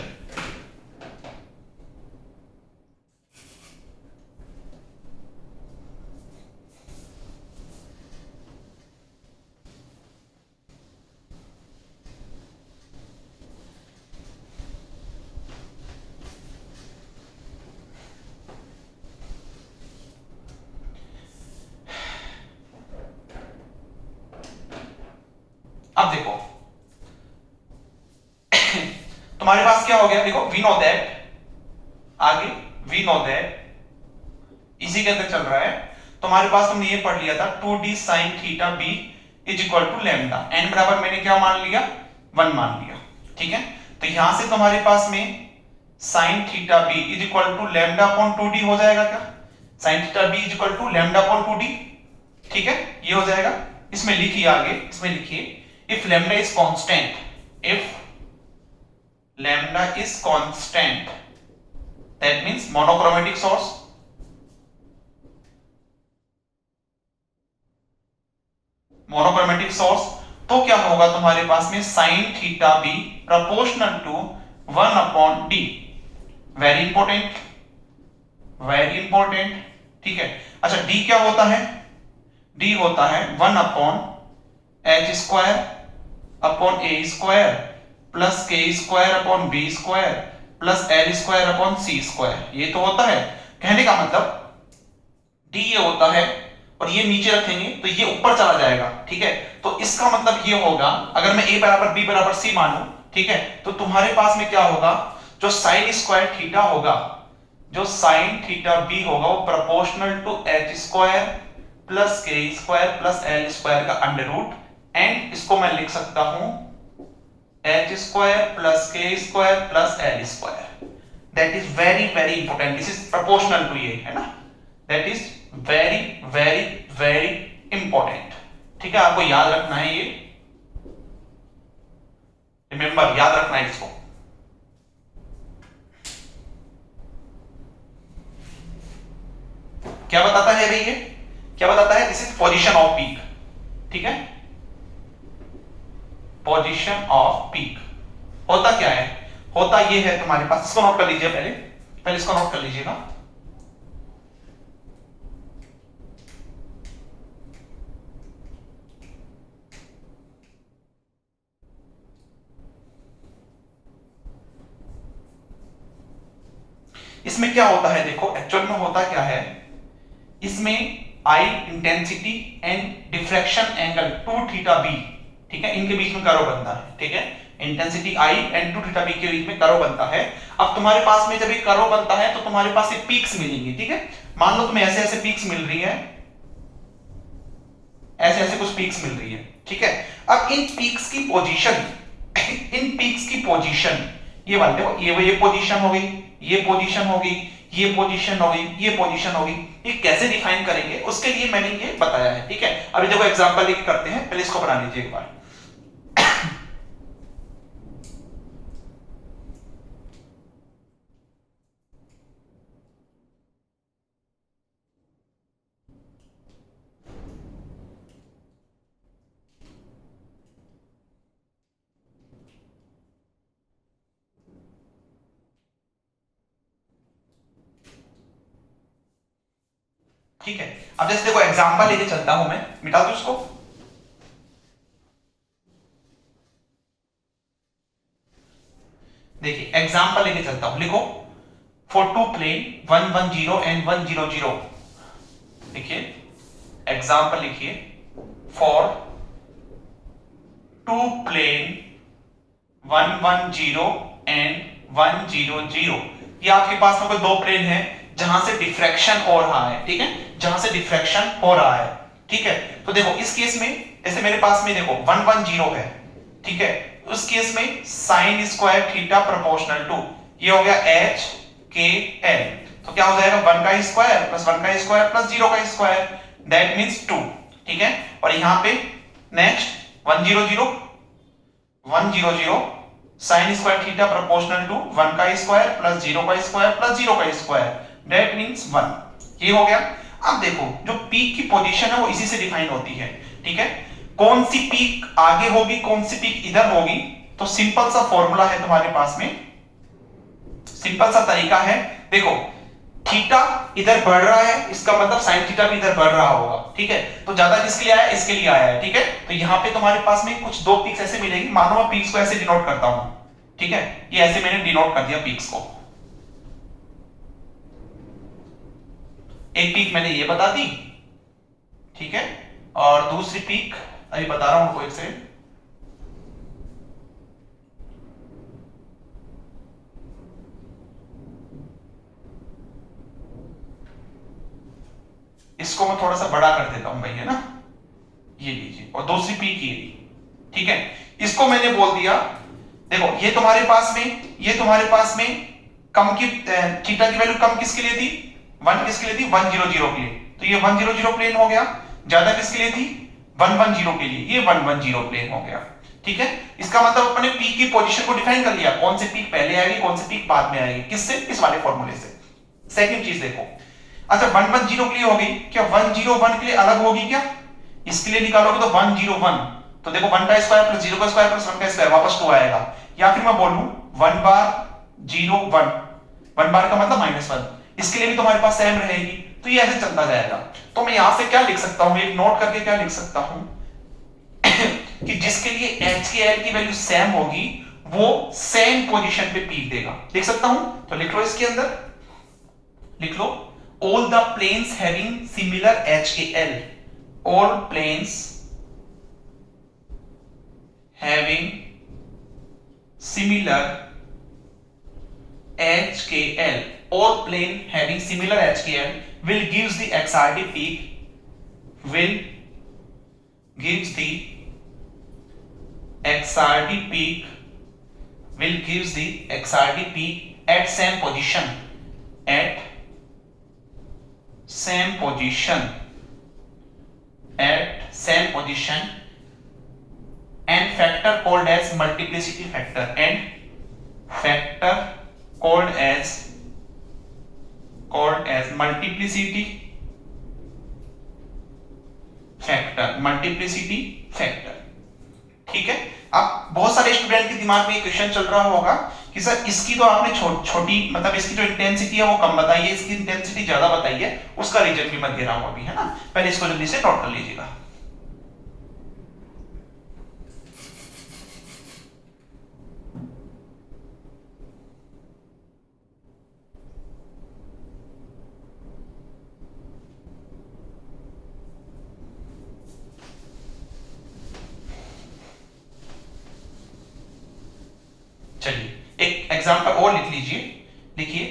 अब देखो तुम्हारे पास क्या हो गया, देखो वी नो दैट, आगे वी नो दैट इसी के अंदर चल रहा है, तुम्हारे पास तुमने ये पढ़ लिया था 2d sin theta b is equal to lambda, n बराबर मैंने क्या मान लिया 1 मान लिया, ठीक है, तो यहां से तुम्हारे पास में sin theta b is equal to lambda upon 2d हो जाएगा क्या, sin theta b is equal to lambda upon 2d, ठीक है, ये हो जाएगा। इसमें लिखिए आगे, इसमें लिखिए if lambda is constant, if lambda is constant, that means monochromatic source, monochromatic source, तो क्या होगा तुम्हारे पास में sin theta b proportional to 1 upon d, very important, very important, ठीक है। अच्छा d क्या होता है, d होता है 1 upon h square upon a square plus के square upon b square plus L square upon c square, ये तो होता है। कहने का मतलब डी ये होता है और ये नीचे रखेंगे तो ये ऊपर चला जाएगा, ठीक है, तो इसका मतलब ये होगा अगर मैं ए बराबर बी बराबर सी मानूं, ठीक है, तो तुम्हारे पास में क्या होगा, जो साइन स्क्वायर थीटा होगा, जो साइन थीटा बी होगा वो proportional to H square plus के स्क्वायर प्लस एल स्क्वायर का अंडर रूट, एंड इसको मैं लिख सकता हूं एच स्क्वायर प्लस के square plus L square, that is very very important, this is proportional to ये, है ना, that is very very very important, ठीक है, आपको याद रखना है ये, रिमेंबर याद रखना है इसको। क्या बताता है भाई ये, क्या बताता है, this is position off peak, ठीक है, पोजीशन ऑफ पीक होता क्या है, होता ये है तुम्हारे पास, इसको नोट कर लीजिए, पहले पहले इसको नोट कर लीजिएगा, इसमें क्या होता है, देखो एक्चुअल में होता क्या है, इसमें I intensity and diffraction angle 2 theta B, ठीक है, इनके बीच में कर्व बनता है, ठीक है, intensity I and 2 theta B के बीच में कर्व बनता है। अब तुम्हारे पास में जब ये कर्व बनता है तो तुम्हारे पास ये पीक्स मिलेंगी, ठीक है, मान लो तुम्हें ऐसे ऐसे पीक्स मिल रही है, ऐसे ऐसे कुछ पीक्स मिल रही है, ठीक है, अब इन पीक्स की पोजीशन इन पीक्स की पोजीशन ये वाले देखो, ये पोजीशन हो गई, ये पोजीशन हो गई, ये पोजीशन हो गई, ये पोजीशन हो गई, ये कैसे डिफाइन करेंगे उसके लिए मैंने ये बताया है, ठीक है। अभी देखो एग्जांपल लेके करते हैं, पहले इसको बना लीजिए एक बार। ठीक है। अब जैसे देखो एग्जांपल लेके चलता हूं मैं, मिटा दूं इसको। देखिए एग्जांपल लेके चलता हूं, लिखो फॉर टू प्लेन 110 एंड 100। देखिए एग्जांपल लिखिए फॉर टू प्लेन 110 एंड 100। ये आपके पास में कोई दो प्लेन है जहां से डिफ्रैक्शन हो रहा है, ठीक है, जहां से डिफ्रैक्शन हो रहा है, ठीक है। तो देखो इस केस में जैसे मेरे पास में देखो 110 है, ठीक है, उस केस में sine square theta proportional to, ये हो गया एच के एल, तो क्या हो जाएगा 1 का स्क्वायर प्लस 1 का स्क्वायर प्लस 0 का स्क्वायर, दैट मींस 2, ठीक है। और यहां पे next 100 sine square theta proportional to 1 का स्क्वायर प्लस 0 का स्क्वायर प्लस 0 का स्क्वायर, दैट मींस 1, ये हो गया। अब देखो जो पीक की पोजीशन है वो इसी से डिफाइन होती है, ठीक है, कौन सी पीक आगे होगी कौन सी पीक इधर होगी, तो सिंपल सा फॉर्मूला है तुम्हारे पास में, सिंपल सा तरीका है। देखो थीटा इधर बढ़ रहा है, इसका मतलब साइन थीटा भी इधर बढ़ रहा होगा, ठीक है, तो ज्यादा किसके लिए आया, इसके लिए आया है, ठीक है। तो यहां पे तुम्हारे पास में कुछ दो पीक्स ऐसे मिलेगी, मानो मैं पीक्स को ऐसे डिनोट करता हूं, ठीक है, ये ऐसे मैंने डिनोट कर दिया पीक्स को। एक पीक मैंने ये बता दी, ठीक है, और दूसरी पीक अभी बता रहा हूं उनको एक सेकंड। इसको मैं थोड़ा सा बड़ा कर देता हूं भाई, है ना, ये लीजिए, और दूसरी पीक ये ली, ठीक है। इसको मैंने बोल दिया, देखो ये तुम्हारे पास में कम की थीटा की वैल्यू कम किसके लिए थी, 1 किसके लिए थी, 100 के लिए, तो ये 100 प्लेन हो गया। ज्यादा किसके लिए थी, 110 के लिए, ये 110 प्लेन हो गया, ठीक है। इसका मतलब अपने पीक की पोजीशन को डिफाइन कर लिया, कौन से पीक पहले आएगी कौन से पीक बाद में आएगी, किससे, इस वाले फॉर्मूले से। सेकंड चीज देखो, अच्छा 110 के लिए होगी क्या, 101 के लिए अलग होगी क्या, इसके लिए निकालोगे तो 101, तो देखो 1 का स्क्वायर प्लस 0 का स्क्वायर प्लस 1 का स्क्वायर वापस 2 आएगा, या फिर मैं बोलूं 1 बार 01, 1 बार का मतलब -1, इसके लिए भी तुम्हारे पास सेम रहेगी, तो ये ऐसे चलता जाएगा। तो मैं यहां से क्या लिख सकता हूं, एक नोट करके क्या लिख सकता हूं कि जिसके लिए एच के एल की वैल्यू सेम होगी वो सेम पोजीशन पे पीक देगा, लिख सकता हूं। तो लिख लो, इसके अंदर लिख लो all the planes having similar HKL, all planes having similar HKL, all plane having similar HKL will gives the XRD peak, will gives the XRD peak, will gives the XRD peak at same position, at same position, at same position, and factor called as multiplicity factor, and factor called as multiplicity factor, ठीक है। अब बहुत सारे student के दिमाग में ये question चल रहा होगा कि सर इसकी तो आपने छोटी मतलब इसकी जो इंटेंसिटी है वो कम बताई है, इसकी इंटेंसिटी ज्यादा बताई है, उसका रीजन भी मैं दे रहा हूं अभी, है ना, पहले इसको जल्दी से नोट कर लीजिएगा। चलिए एक एग्जांपल और लिख लीजिए, लिखिए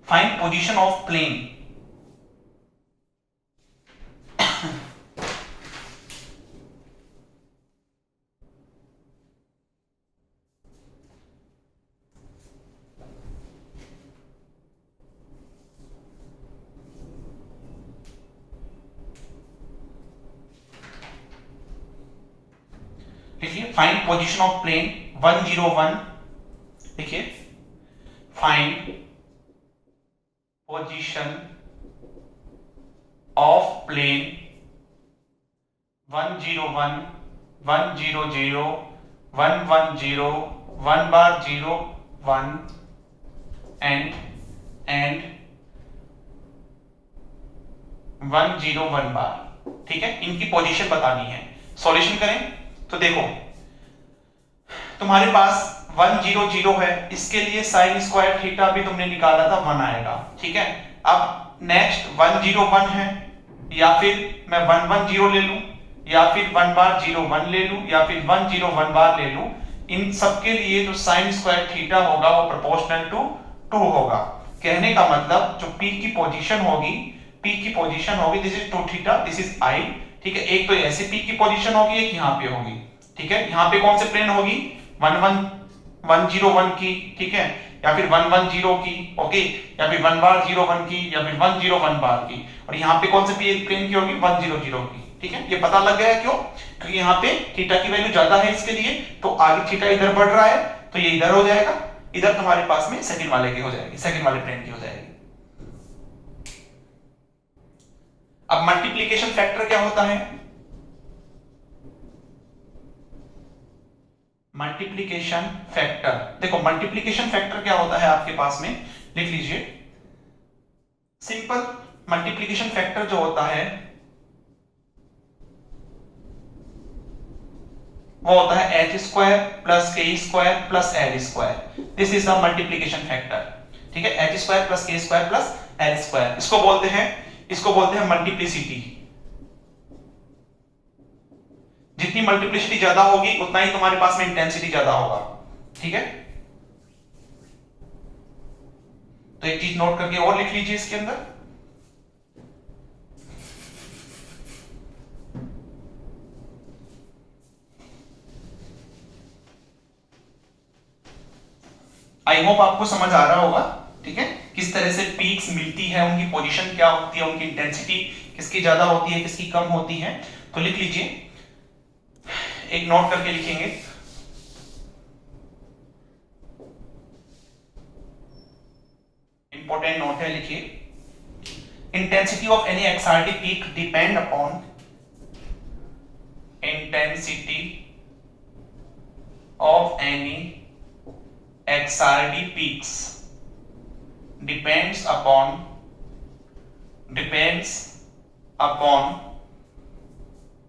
फाइंड पोजीशन ऑफ प्लेन, लिखिए फाइंड पोजीशन ऑफ प्लेन 101, देखिए find position of plane 101, 100, 110, 1 bar 0, 1 and 101 bar, ठीक है, इनकी पोजीशन बतानी है। सॉल्यूशन करें तो देखो तुम्हारे पास 100 है, इसके लिए साइन स्क्वायर थीटा भी तुमने निकाला था 1 आएगा, ठीक है। अब नेक्स्ट 101 है, या फिर मैं 110 ले लूं, या फिर 1 बार 01 ले लूं, या फिर 101 बार ले लूं, इन सब के लिए जो साइन स्क्वायर थीटा होगा वो प्रोपोर्शनल टू 2 होगा। कहने का मतलब जो पी की पोजीशन होगी, this is 2 theta, this is I, ठीक है। एक तो ऐसे पी की पोजीशन होगी, एक यहाँ पे होगी, ठीक है। यहाँ पे कौन से प्लेन होगी, 101 की, ठीक है, या फिर 110 की, ओके, या फिर 1 बार 01 की, या फिर 101 बार की, और यहाँ पे कौन से प्लेन की होगी, 100 की, ठीक है। ये पता लग गया क्यों, क्योंकि यहाँ पे थीटा की वैल्यू ज्यादा है इसके लिए, तो आगे थीटा इधर बढ़ रहा है तो ये इधर हो जाएगा, इधर तुम्हारे पास में सेकंड वाले की हो जाएगी, सेकंड वाले प्लेन की हो जाएगी। अब मल्टीप्लिकेशन फैक्टर क्या होता है, मल्टीप्लिकेशन फैक्टर, देखो मल्टीप्लिकेशन फैक्टर क्या होता है आपके पास में, लिख लीजिए। सिंपल मल्टीप्लिकेशन फैक्टर जो होता है वो होता है h square plus k square plus l square, this is the multiplication factor, ठीक है। h square plus k square plus l square, इसको बोलते हैं मल्टीप्लिसिटी। जितनी मल्टीप्लिसिटी ज्यादा होगी उतना ही तुम्हारे पास में इंटेंसिटी ज्यादा होगा, ठीक है। तो एक चीज नोट करके और लिख लीजिए इसके अंदर, आई होप आपको समझ आ रहा होगा, ठीक है, किस तरह से पीक्स मिलती है, उनकी पोजीशन क्या होती है, उनकी इंटेंसिटी किसकी ज्यादा होती है, किसकी कम होती है। तो लिख लीजिए, एक नोट करके लिखेंगे, इंपॉर्टेंट नोट है, लिखिए। Intensity of any XRD peak depend upon intensity of any XRD peaks depends upon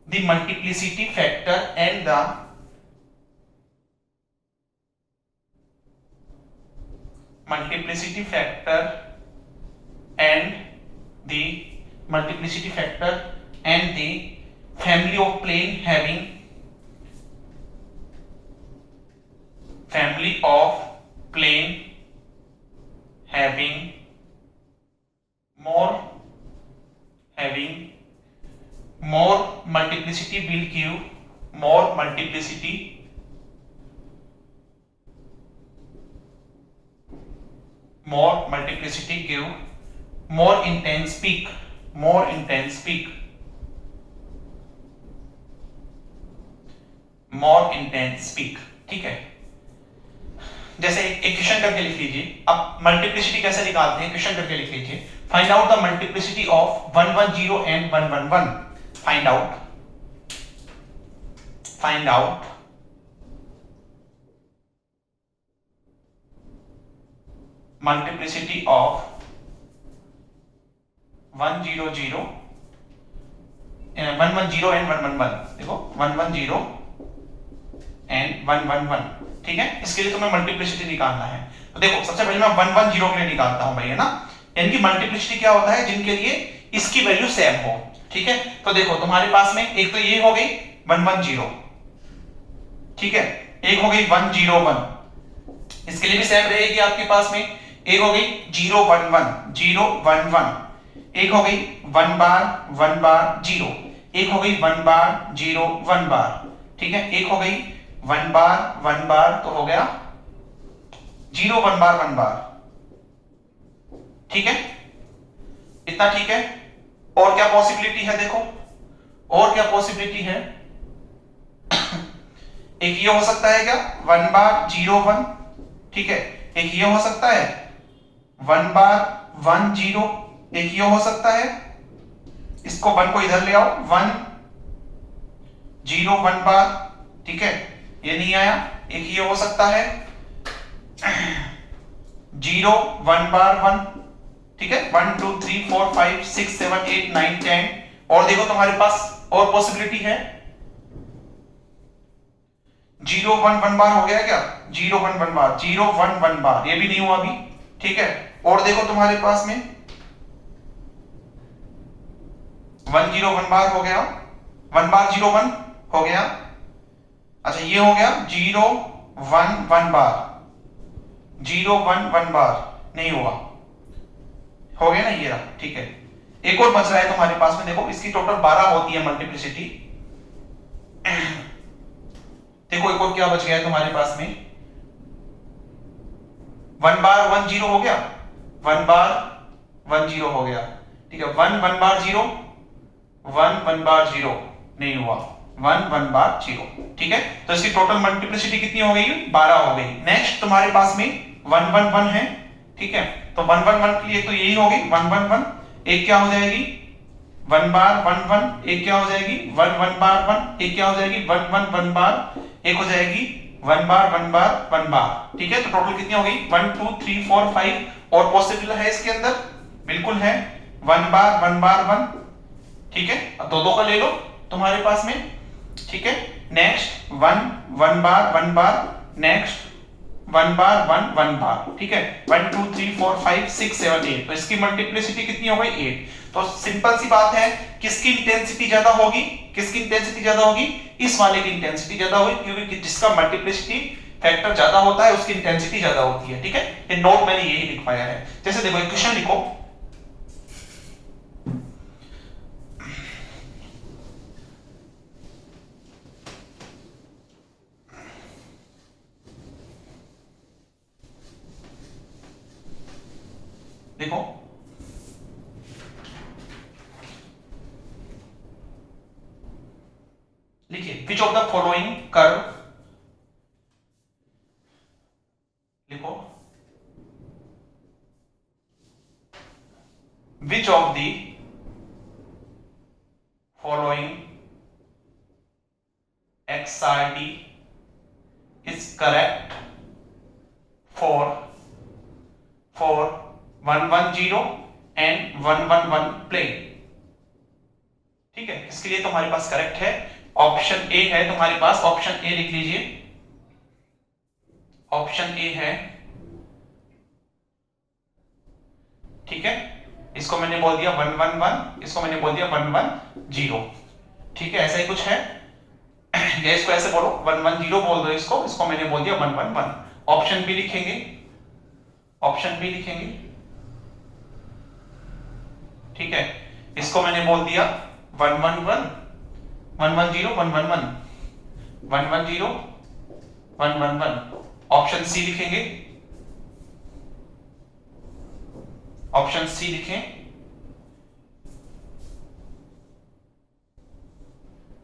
the multiplicity factor and the family of plane having more multiplicity will give more intense peak, ठीक है। जैसे एक question करके लिख लीजिए, अब multiplicity कैसे निकालते हैं, क्वेश्चन करके लिख लीजिए। Find out the multiplicity of 110 and 111, find out multiplicity of 110 and 111, देखो 110 एंड 111, ठीक है। इसके लिए तुम्हें मल्टीप्लिसिटी निकालना है, तो देखो सबसे पहले मैं 110 के लिए निकालता हूं भाई, है ना। यानी कि मल्टीप्लिसिटी क्या होता है, जिनके लिए इसकी वैल्यू सेम हो, ठीक है। तो देखो तुम्हारे पास में एक तो ये हो गई 110, ठीक है, एक हो गई 101, इसके लिए भी सेम रहेगी आपके पास में, एक हो गई 011, एक हो गई 1 बार 0, एक हो गई 1 बार 0 1 बार, ठीक है, एक हो गई 1 बार, तो हो गया 0 1 बार, ठीक है, इतना ठीक है। और क्या पॉसिबिलिटी है, देखो और क्या पॉसिबिलिटी है, एक ये हो सकता है क्या 1 बार 0 1, ठीक है, एक ये हो सकता है 1 बार 1 0, एक ये हो सकता है, इसको 1 को इधर ले आओ, 1 0 1 बार, ठीक है, ये नहीं आया, एक ये हो सकता है 0 1 बार 1, ठीक है 1 2 3 4 5 6 7 8 9 10 और देखो तुम्हारे पास और पॉसिबिलिटी है 0 1 1 बार हो गया क्या 0 1 1 बार 0 1 1 बार ये भी नहीं हुआ अभी ठीक है और देखो तुम्हारे पास में 1 0 1 बार हो गया 1 बार 0 1 हो गया अच्छा ये हो गया 0 1 1 बार 0 1 1 बार नहीं हुआ हो गया ना ये रहा ठीक है एक और बच रहा है तुम्हारे पास में देखो इसकी टोटल 12 होती है मल्टीप्लिसिटी देखो एक और क्या बच गया है तुम्हारे पास में 1 बार 1 0 हो गया 1 बार 1 0 हो गया ठीक है 1 1 बार 0 1 1 बार 0 नहीं हुआ 1 1 बार 0 ठीक है तो इसकी टोटल मल्टीप्लिसिटी कितनी हो गई 12 हो गई नेक्स्ट तुम्हारे पास में 1 1 1 है ठीक है तो 1 1 1 के लिए तो यही होगी 1 1 1 एक क्या हो जाएगी 1 बार 1 1 एक क्या हो जाएगी 1 1 बार 1 एक क्या हो जाएगी 1 1 1 बार एक हो जाएगी 1 बार 1 बार 1 बार ठीक है तो टोटल कितनी हो गई 1 2 3 4 5 और पॉसिबल है इसके अंदर बिल्कुल है 1 बार 1 ठीक है अब दो का ले लो तुम्हारे पास में ठीक है नेक्स्ट 1 बार नेक्स्ट 1 बार 1 बार ठीक है 1 2 3 4 5 6 7 8 तो इसकी मल्टीप्लिसिटी कितनी हो गई 8 तो सिंपल सी बात है किसकी इंटेंसिटी ज्यादा होगी किसकी इंटेंसिटी ज्यादा होगी इस वाले की इंटेंसिटी ज्यादा होगी क्योंकि जिसका मल्टीप्लिसिटी फैक्टर ज्यादा होता है उसकी इंटेंसिटी ज्यादा होती है ठीक है ये नोट मैंने यही लिखवाया है जैसे देखो एक क्वेश्चन लिखो देखो लिखिए which of the following curve लिखो which of the following XRD is correct for 110 and 111 plane ठीक है इसके लिए तुम्हारे पास करेक्ट है ऑप्शन ए है तुम्हारे पास ऑप्शन ए लिख लीजिए ऑप्शन ए है ठीक है इसको मैंने बोल दिया 111 इसको मैंने बोल दिया 110 ठीक है ऐसा ही कुछ है या इसको ऐसे बोलो 110 बोल दो इसको मैंने बोल दिया 111 ऑप्शन बी लिखेंगे ठीक है इसको मैंने बोल दिया 111 110 111 110 111 ऑप्शन सी लिखेंगे ऑप्शन सी लिखें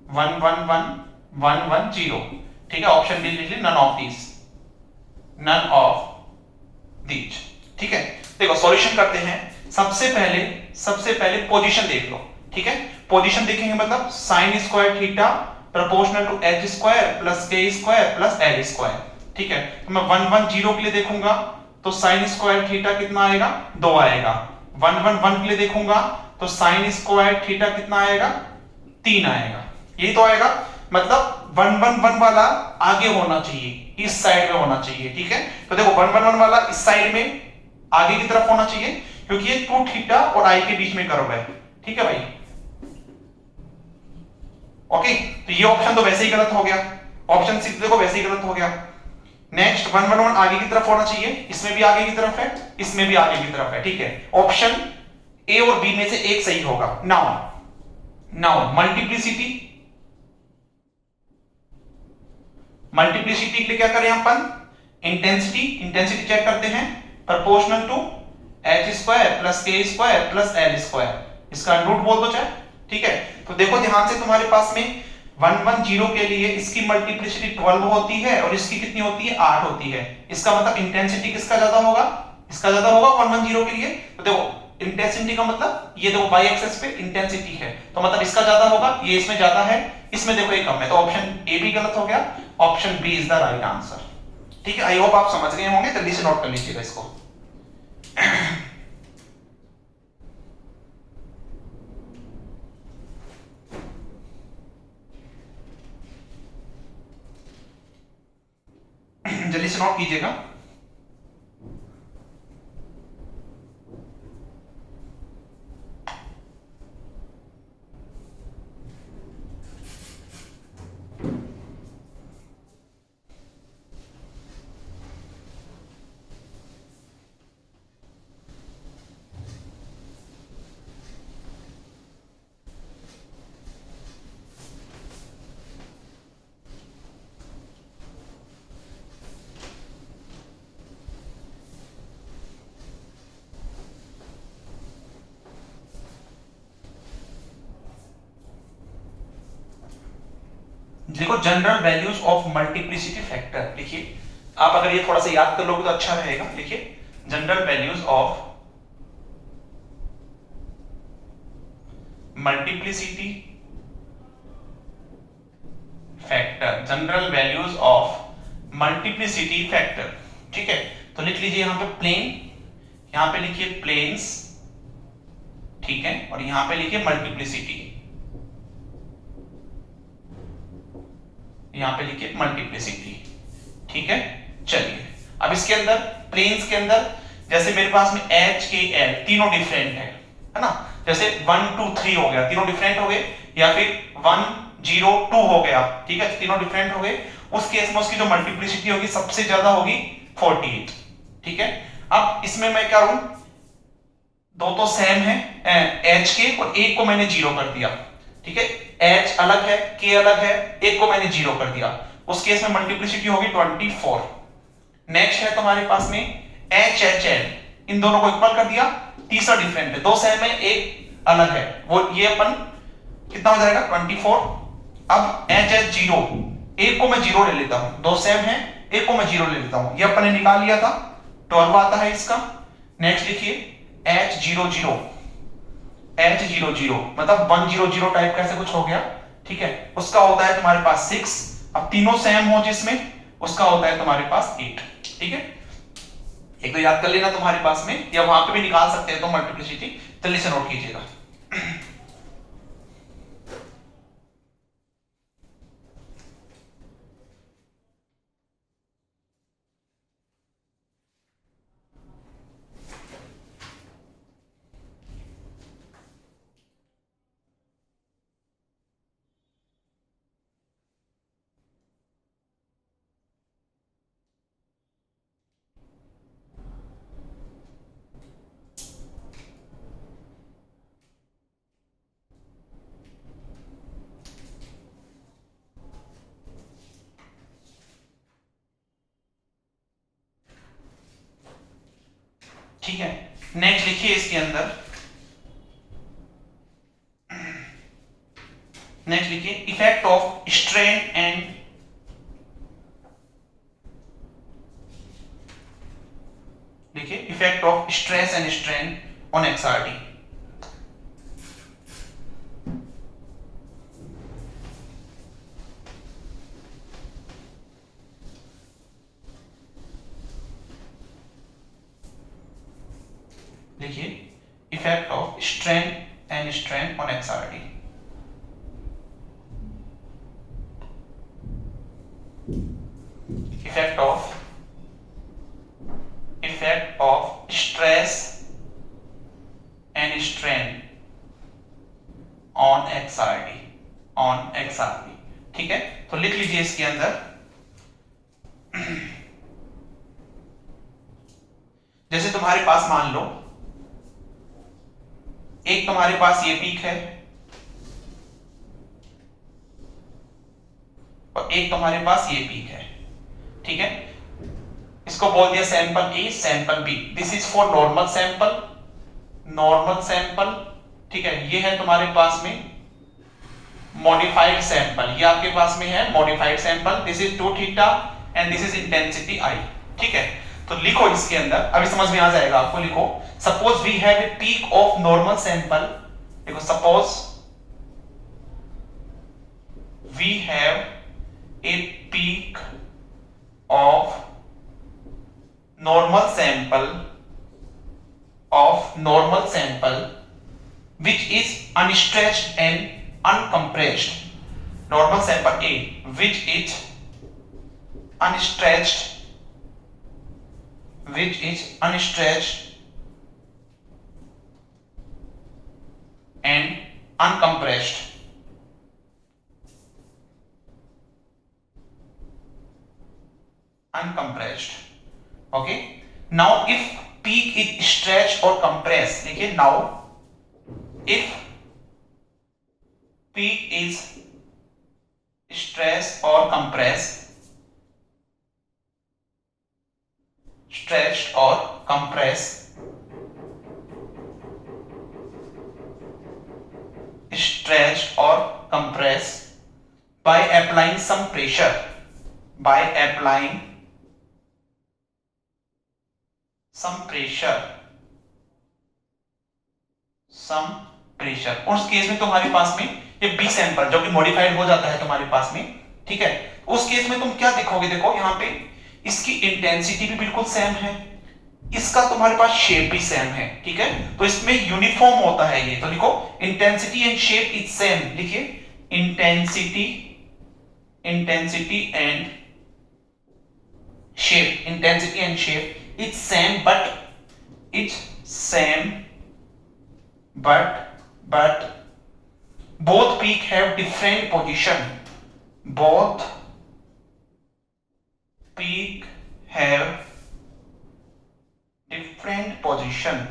111 110 ठीक है ऑप्शन डी लिख ली नन ऑफ दीज ठीक है देखो सॉल्यूशन करते हैं सबसे पहले पोजीशन देख लो ठीक है पोजीशन देखेंगे मतलब sin square theta proportional to h square plus k square plus l square ठीक है तो मैं 110 के लिए देखूंगा तो sin स्क्वायर थीटा कितना आएगा 2 आएगा 111 के लिए देखूंगा तो sin स्क्वायर थीटा कितना आएगा 3 आएगा यही तो आएगा मतलब 111 वाला आगे होना चाहिए इस साइड में होना चाहिए ठीक है तो देखो 111 वाला इस साइड में आगे की तरफ होना चाहिए क्योंकि ये 2 थीटा और i के बीच में कर्व है ठीक है भाई ओके तो ये ऑप्शन तो वैसे ही गलत हो गया ऑप्शन सी देखो वैसे ही गलत हो गया नेक्स्ट 111 आगे की तरफ होना चाहिए इसमें भी आगे की तरफ है इसमें भी आगे की तरफ है ठीक है ऑप्शन ए और बी में से एक सही होगा नाउ मल्टीप्लिसिटी के लिए क्या करें अपन इंटेंसिटी चेक करते हैं proportional to h square plus k square plus l square इसका रूट बोल दो चाहे ठीक है तो देखो ध्यान से तुम्हारे पास में 110 के लिए इसकी मल्टीप्लिसिटी 12 होती है और इसकी कितनी होती है 8 होती है इसका मतलब इंटेंसिटी किसका ज्यादा होगा इसका ज्यादा होगा 110 के लिए तो देखो इंटेंसिटी का मतलब ये देखो y एक्सिस पे इंटेंसिटी है तो मतलब इसका ज्यादा होगा ये इसमें ज्यादा है इसमें देखो ये कम है तो ऑप्शन ए भी गलत हो गया option B is the right answer ठीक है आई होप आप समझ गए होंगे जल्दी से नोट कर लीजिएगा इसको जल्दी से नोट कीजिएगा। देखो general values of multiplicity factor लिखिए। आप अगर ये थोड़ा सा याद कर लोगे तो अच्छा रहेगा। लिखिए general values of multiplicity factor, general values of multiplicity factor. ठीक है, तो लिख लीजिए यहां पे प्लेन, यहां पे लिखिए प्लेन्स, ठीक है, और यहां पे लिखिए मल्टीप्लिसिटी, यहां पे लिखिए मल्टीप्लिसिटी। ठीक है, चलिए अब इसके अंदर प्लेन्स के अंदर जैसे मेरे पास में एच के एल तीनों डिफरेंट है ना, जैसे 1 2 3 हो गया, तीनों डिफरेंट हो गए, या फिर 1 0 2 हो गया, ठीक है, तीनों डिफरेंट हो गए। उस केस में उसकी जो मल्टीप्लिसिटी होगी सबसे ज्यादा होगी 48। ठीक है, अब इसमें मैं क्या करूं, दो तो सेम है एच के, और एक को मैंने जीरो कर दिया। ठीक है, एच अलग है, के अलग है, एक को मैंने जीरो कर दिया, उस केस में मल्टीप्लिसिटी होगी 24। नेक्स्ट है तुम्हारे पास में एच एच एल, इन दोनों को इक्वल कर दिया, तीसरा डिफरेंट है, दो सेम है एक अलग है, वो ये अपन कितना हो जाएगा 24। अब एच एच जीरो, एक को मैं जीरो ले लेता हूं, दो सेम है, एक को मैं जीरो ले लेता हूं, ये अपन ने निकाल लिया था, 12 आता है इसका। नेक्स्ट लिखिए H zero zero, H zero zero मतलब 100 टाइप का ऐसे कुछ हो गया। ठीक है, उसका होता है तुम्हारे पास 6। अब तीनों सेम हो जिसमें, उसका होता है तुम्हारे पास 8। ठीक है, एक तो याद कर लेना तुम्हारे पास में, या वहां पे भी निकाल सकते हैं तो मल्टीप्लिसिटी, जल्दी से नोट कीजिएगा। ठीक है, नेक्स्ट लिखिए इसके अंदर, नेक्स्ट लिखिए इफेक्ट ऑफ स्ट्रेन एंड, लिखिए effect of stress and strain on XRD. लिखिए effect of strain and strain on XRD. Effect of stress and strain on XRD, on XRD. ठीक है, तो लिख लीजिए इसके अंदर, जैसे तुम्हारे पास मान लो एक तुम्हारे पास ये पीक है और एक तुम्हारे पास ये पीक है। ठीक है, इसको बोल दिया sample A, sample B. This is for normal sample, normal sample. ठीक है, ये है तुम्हारे पास में मॉडिफाइड सैंपल, ये आपके पास में है modified sample. This is 2 theta and this is intensity I. ठीक है, तो लिखो इसके अंदर, अभी समझ में आ जाएगा आपको। लिखो suppose we have a peak of normal sample, देखो suppose we have a peak of normal sample which is unstretched and uncompressed, normal sample A which is unstretched which is unstretched and uncompressed. Uncompressed. Okay. Now if peak is stretched or compressed, देखिए now if peak is stretched or compressed, stretched or compressed, stretched or compressed by applying some pressure, by applying some pressure, some pressure, उस case में तुम्हारे पास में ये B sample जो कि modified हो जाता है तुम्हारे पास में, ठीक है, उस केस में तुम क्या देखोगे, देखो यहां पे इसकी इंटेंसिटी भी बिल्कुल सेम है, इसका तुम्हारे पास शेप भी सेम है, ठीक है, तो इसमें यूनिफॉर्म होता है ये, तो लिखो intensity and shape is same, लिखिए intensity, intensity and shape, intensity and shape is same but it's same but both peak have different position, both peak have different position,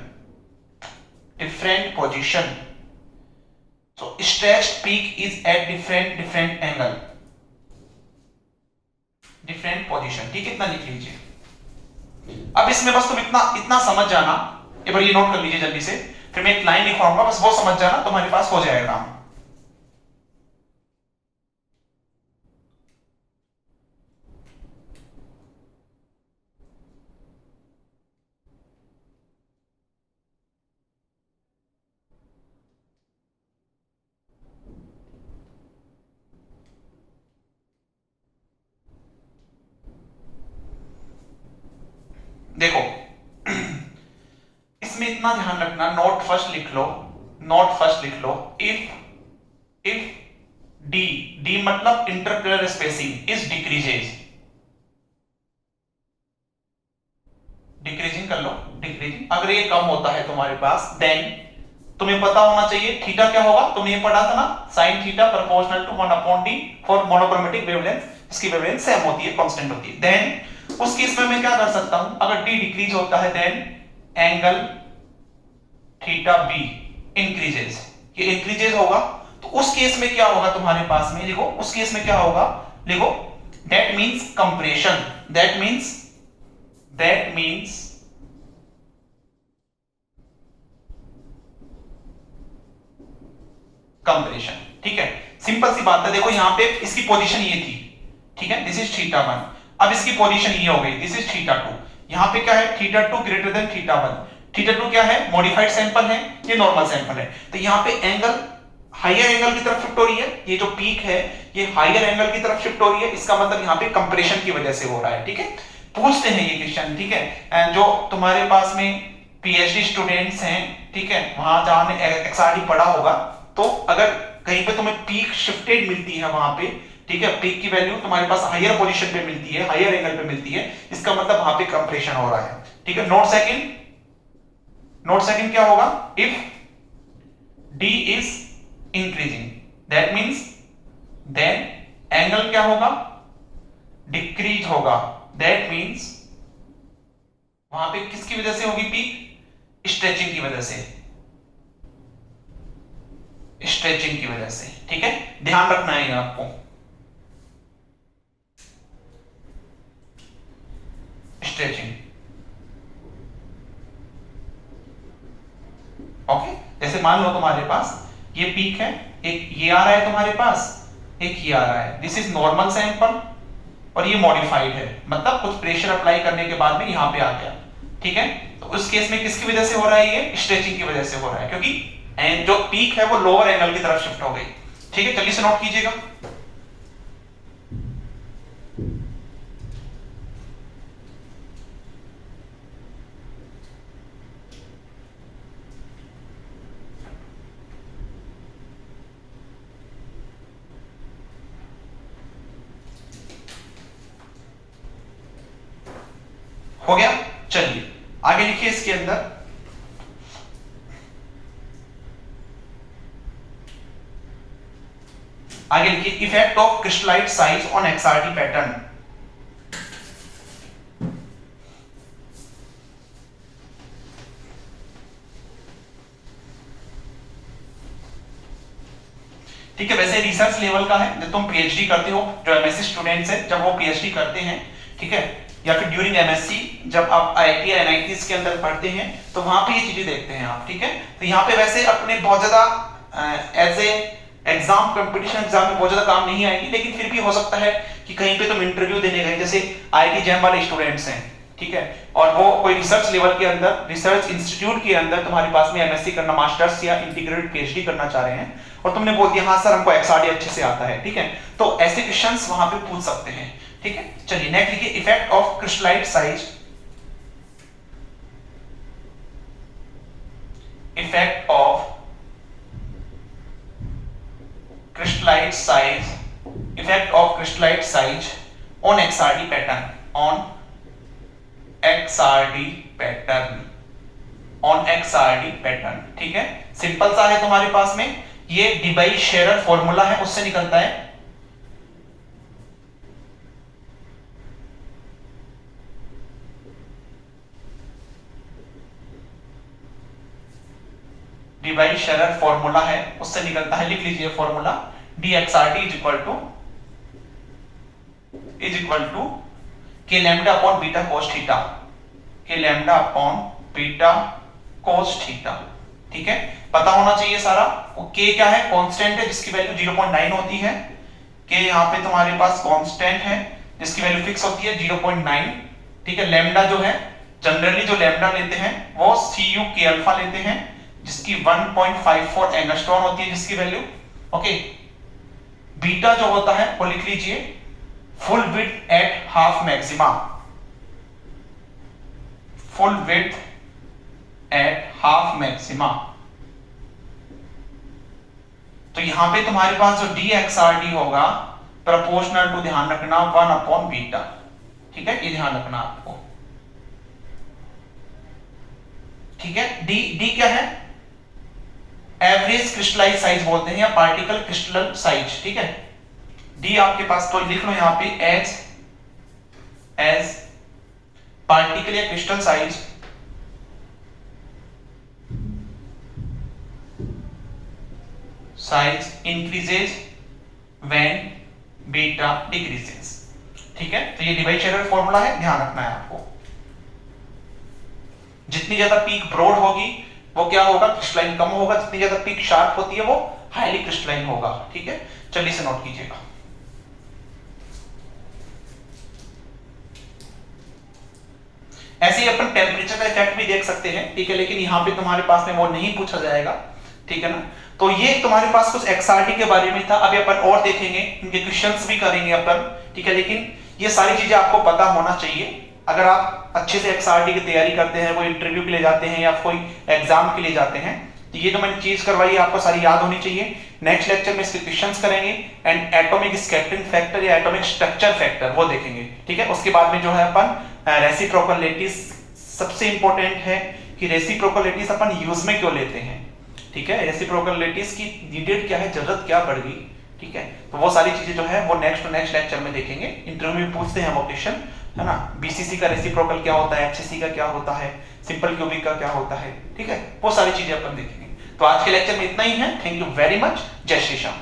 different position, so stretched peak is at different angle, different position, ठीक है, इतना लिख लीजिए। अब इसमें बस तुम इतना समझ जाना, एक बार ये नोट कर लीजिए जल्दी से, फिर मैं एक लाइन लिखवाऊंगा, बस वो समझ जाना, तुम्हारे पास हो जाएगा काम। देखो इसमें इतना ध्यान रखना, नोट फर्स्ट लिख लो, नोट फर्स्ट लिख लो, इफ डी मतलब इंटरप्लेयर स्पेसिंग इज डिक्रीजेज, डिक्रीजिंग कर लो, डिक्रीजिंग, अगर ये कम होता है तुम्हारे पास, देन तुम्हें पता होना चाहिए थीटा क्या होगा, तुमने ये पढ़ा था ना, sine theta proportional to 1/d for monochromatic wavelength, इसकी वेवलेंथ सेम होती है, कांस्टेंट होती है, देन उस केस में मैं क्या कर सकता हूं, अगर डी डिक्रीज होता है then angle theta B increases, ये इंक्रीजेस होगा, तो उस केस में क्या होगा तुम्हारे पास में, देखो उस केस में क्या होगा, देखो that means compression, that means compression, ठीक है, सिंपल सी बात है, देखो यहां पे इसकी पोजीशन ये थी, ठीक है, दिस इज थीटा 1, अब इसकी पोजीशन ये हो गई, दिस इज थीटा 2, यहां पे क्या है, theta 2 greater than theta 1, theta 2 क्या है, मॉडिफाइड सैंपल है, ये नॉर्मल सैंपल है, तो यहां पे एंगल हायर एंगल की तरफ शिफ्ट हो रही है, ये जो पीक है ये हायर एंगल की तरफ शिफ्ट हो रही है, इसका मतलब यहां पे कंप्रेशन की वजह से हो रहा है, ठीक है, पूछते हैं ये क्वेश्चन, ठीक है, जो तुम्हारे पास में पीएचडी स्टूडेंट्स हैं, ठीक है, वहां जहां एक्सआरडी पढ़ा होगा, तो अगर कहीं पे तुम्हें पीक शिफ्टेड मिलती है वहां पे, ठीक है, पीक की वैल्यू तुम्हारे पास हायर पोजीशन पे मिलती है, हायर एंगल पे मिलती है, इसका मतलब वहां पे कंप्रेशन हो रहा है, ठीक है, नोट सेकंड क्या होगा, if D is increasing, that means then angle क्या होगा, डिक्रीज होगा, दैट मींस वहां पे किसकी वजह से होगी पीक, स्ट्रेचिंग की वजह से, स्ट्रेचिंग की वजह से, ठीक है, ध्यान रखना है आपको, स्ट्रेचिंग, ओके, जैसे मान लो तुम्हारे पास ये पीक है, एक ये आ रहा है तुम्हारे पास, एक ये आ रहा है, दिस इज नॉर्मल सैंपल और ये मॉडिफाइड है, मतलब कुछ प्रेशर अप्लाई करने के बाद में यहां पे आ गया, ठीक है, तो उस केस में किसकी वजह से हो रहा है, ये स्ट्रेचिंग की वजह से हो रहा है, क्योंकि जो पीक है वो लोअर एंगल की तरफ शिफ्ट हो गई, ठीक है, जल्दी से नोट कीजिएगा, हो गया, चलिए आगे लिखिए इसके अंदर, आगे लिखिए effect of crystallite size on XRD pattern. ठीक है, वैसे रिसर्च लेवल का है, जब तुम पीएचडी करते हो, जो एमएससी स्टूडेंट्स हैं जब वो पीएचडी करते हैं, ठीक है, या फिर ड्यूरिंग एमएससी जब आप आईआईटी या एनआईटीज के अंदर पढ़ते हैं तो वहां पे ये चीजें देखते हैं आप, ठीक है। तो यहाँ पे वैसे अपने बहुत ज्यादा as a exam competition exam में बहुत ज्यादा काम नहीं आएगी, लेकिन फिर भी हो सकता है कि कहीं पे तुम इंटरव्यू देने गए, जैसे आईआईटी जैम वाले स्टूडेंट्स हैं, ठीक है, और वो कोई रिसर्च लेवल के अंदर, रिसर्च इंस्टीट्यूट के अंदर तुम्हारे पास में एमएससी करना, मास्टर्स या इंटीग्रेटेड पीएचडी करना चाह रहे हैं, और तुमने बोल दिया हाँ सर हमको एक्सआरटी अच्छे से आता है, ठीक है, तो ऐसे क्वेश्चंस वहां पे पूछ सकते हैं, ठीक है। चलिए नेक्स्ट लिखिए effect of crystallite size, effect of crystallite size, effect of crystallite size on XRD pattern, on XRD pattern, on XRD pattern, ठीक है। सिंपल सा है तुम्हारे पास में, ये डिबाई शेरर फॉर्मूला है, उससे निकलता है, डिबाई शेरर फॉर्मूला है, उससे निकलता है, लिख लीजिए formula, dxrt is equal to k lambda upon beta cos theta, k lambda upon beta cos theta, ठीक है। पता होना चाहिए सारा, k क्या है, कांस्टेंट है जिसकी वैल्यू 0.9 होती है, k यहाँ पे तुम्हारे पास कांस्टेंट है जिसकी वैल्यू फिक्स होती है 0.9, ठीक है। लैम्डा जो है, जनरली जो लैम्डा लेते हैं वो cu k अल्फा लेते हैं जिसकी 1.54 एंगस्ट्रॉन होती है जिसकी वैल्यू, ओके। बीटा जो होता है वो लिख लीजिए full width at half maxima, full width at half maxima. तो यहां पे तुम्हारे पास जो dxrt होगा प्रोपोर्शनल टू, ध्यान रखना 1 अपॉन बीटा, ठीक है, ये ध्यान रखना आपको, ठीक है। डी क्या है, एवरेज क्रिस्टलाइज साइज बोलते हैं या पार्टिकल क्रिस्टल साइज, ठीक है। डी आपके पास तो लिख लो यहां पे एज पार्टिकल या crystal size increases when beta decreases, ठीक है। तो ये डिबाई शेरर फॉर्मूला है, ध्यान रखना है आपको। जितनी ज्यादा पीक ब्रॉड होगी वो क्या होगा, क्रिस्टलाइन कम होगा, जितनी ज्यादा पीक शार्प होती है वो हाईली क्रिस्टलाइन होगा, ठीक है। चलिए इसे नोट कीजिएगा। ऐसे ही अपन टेम्परेचर का इफेक्ट भी देख सकते हैं, ठीक है, लेकिन यहाँ पे तुम्हारे पास में वो नहीं पूछा जाएगा, ठीक है ना। तो ये तुम्हारे पास कुछ एक्सआरटी के बारे में था, अभी अपन और देखेंगे, इनके क्वेश्चंस भी करेंगे अपन, ठीक है। लेकिन ये सारी चीजें आपको पता होना चाहिए अगर आप अच्छे से एक्सआरटी की तैयारी करते हैं, कोई इंटरव्यू के लिए जाते हैं या कोई एग्जाम के लिए जाते हैं, तो ये जो मैंने चीज करवाई आपको सारी याद होनी चाहिए। नेक्स्ट लेक्चर में इसके क्वेश्चंस करेंगे एंड एटॉमिक स्कैटरिंग फैक्टर या एटॉमिक स्ट्रक्चर फैक्टर वो देखेंगे, ठीक है। उसके बाद में जो है अपन रेसिप्रोकलिटीज, सबसे इंपॉर्टेंट है कि रेसिप्रोकलिटीज अपन यूज में क्यों लेते हैं, ठीक है। रेसिप्रोकलिटीज की नीडेड क्या है, जरूरत क्या पड़ गई, ठीक है। तो वो सारी चीजें जो है वो नेक्स्ट लेक्चर में देखेंगे। इंटरव्यू में पूछते हैं वो क्वेश्चन, है ना, बीसीसी का रेसिप्रोकल क्या होता है, एचसीसी का क्या होता है, सिंपल क्यूबिक का क्या होता है, ठीक है, वो सारी चीजें अपन देखेंगे। तो आज के लेक्चर में इतना ही है। Thank you very much. जय श्री श्याम।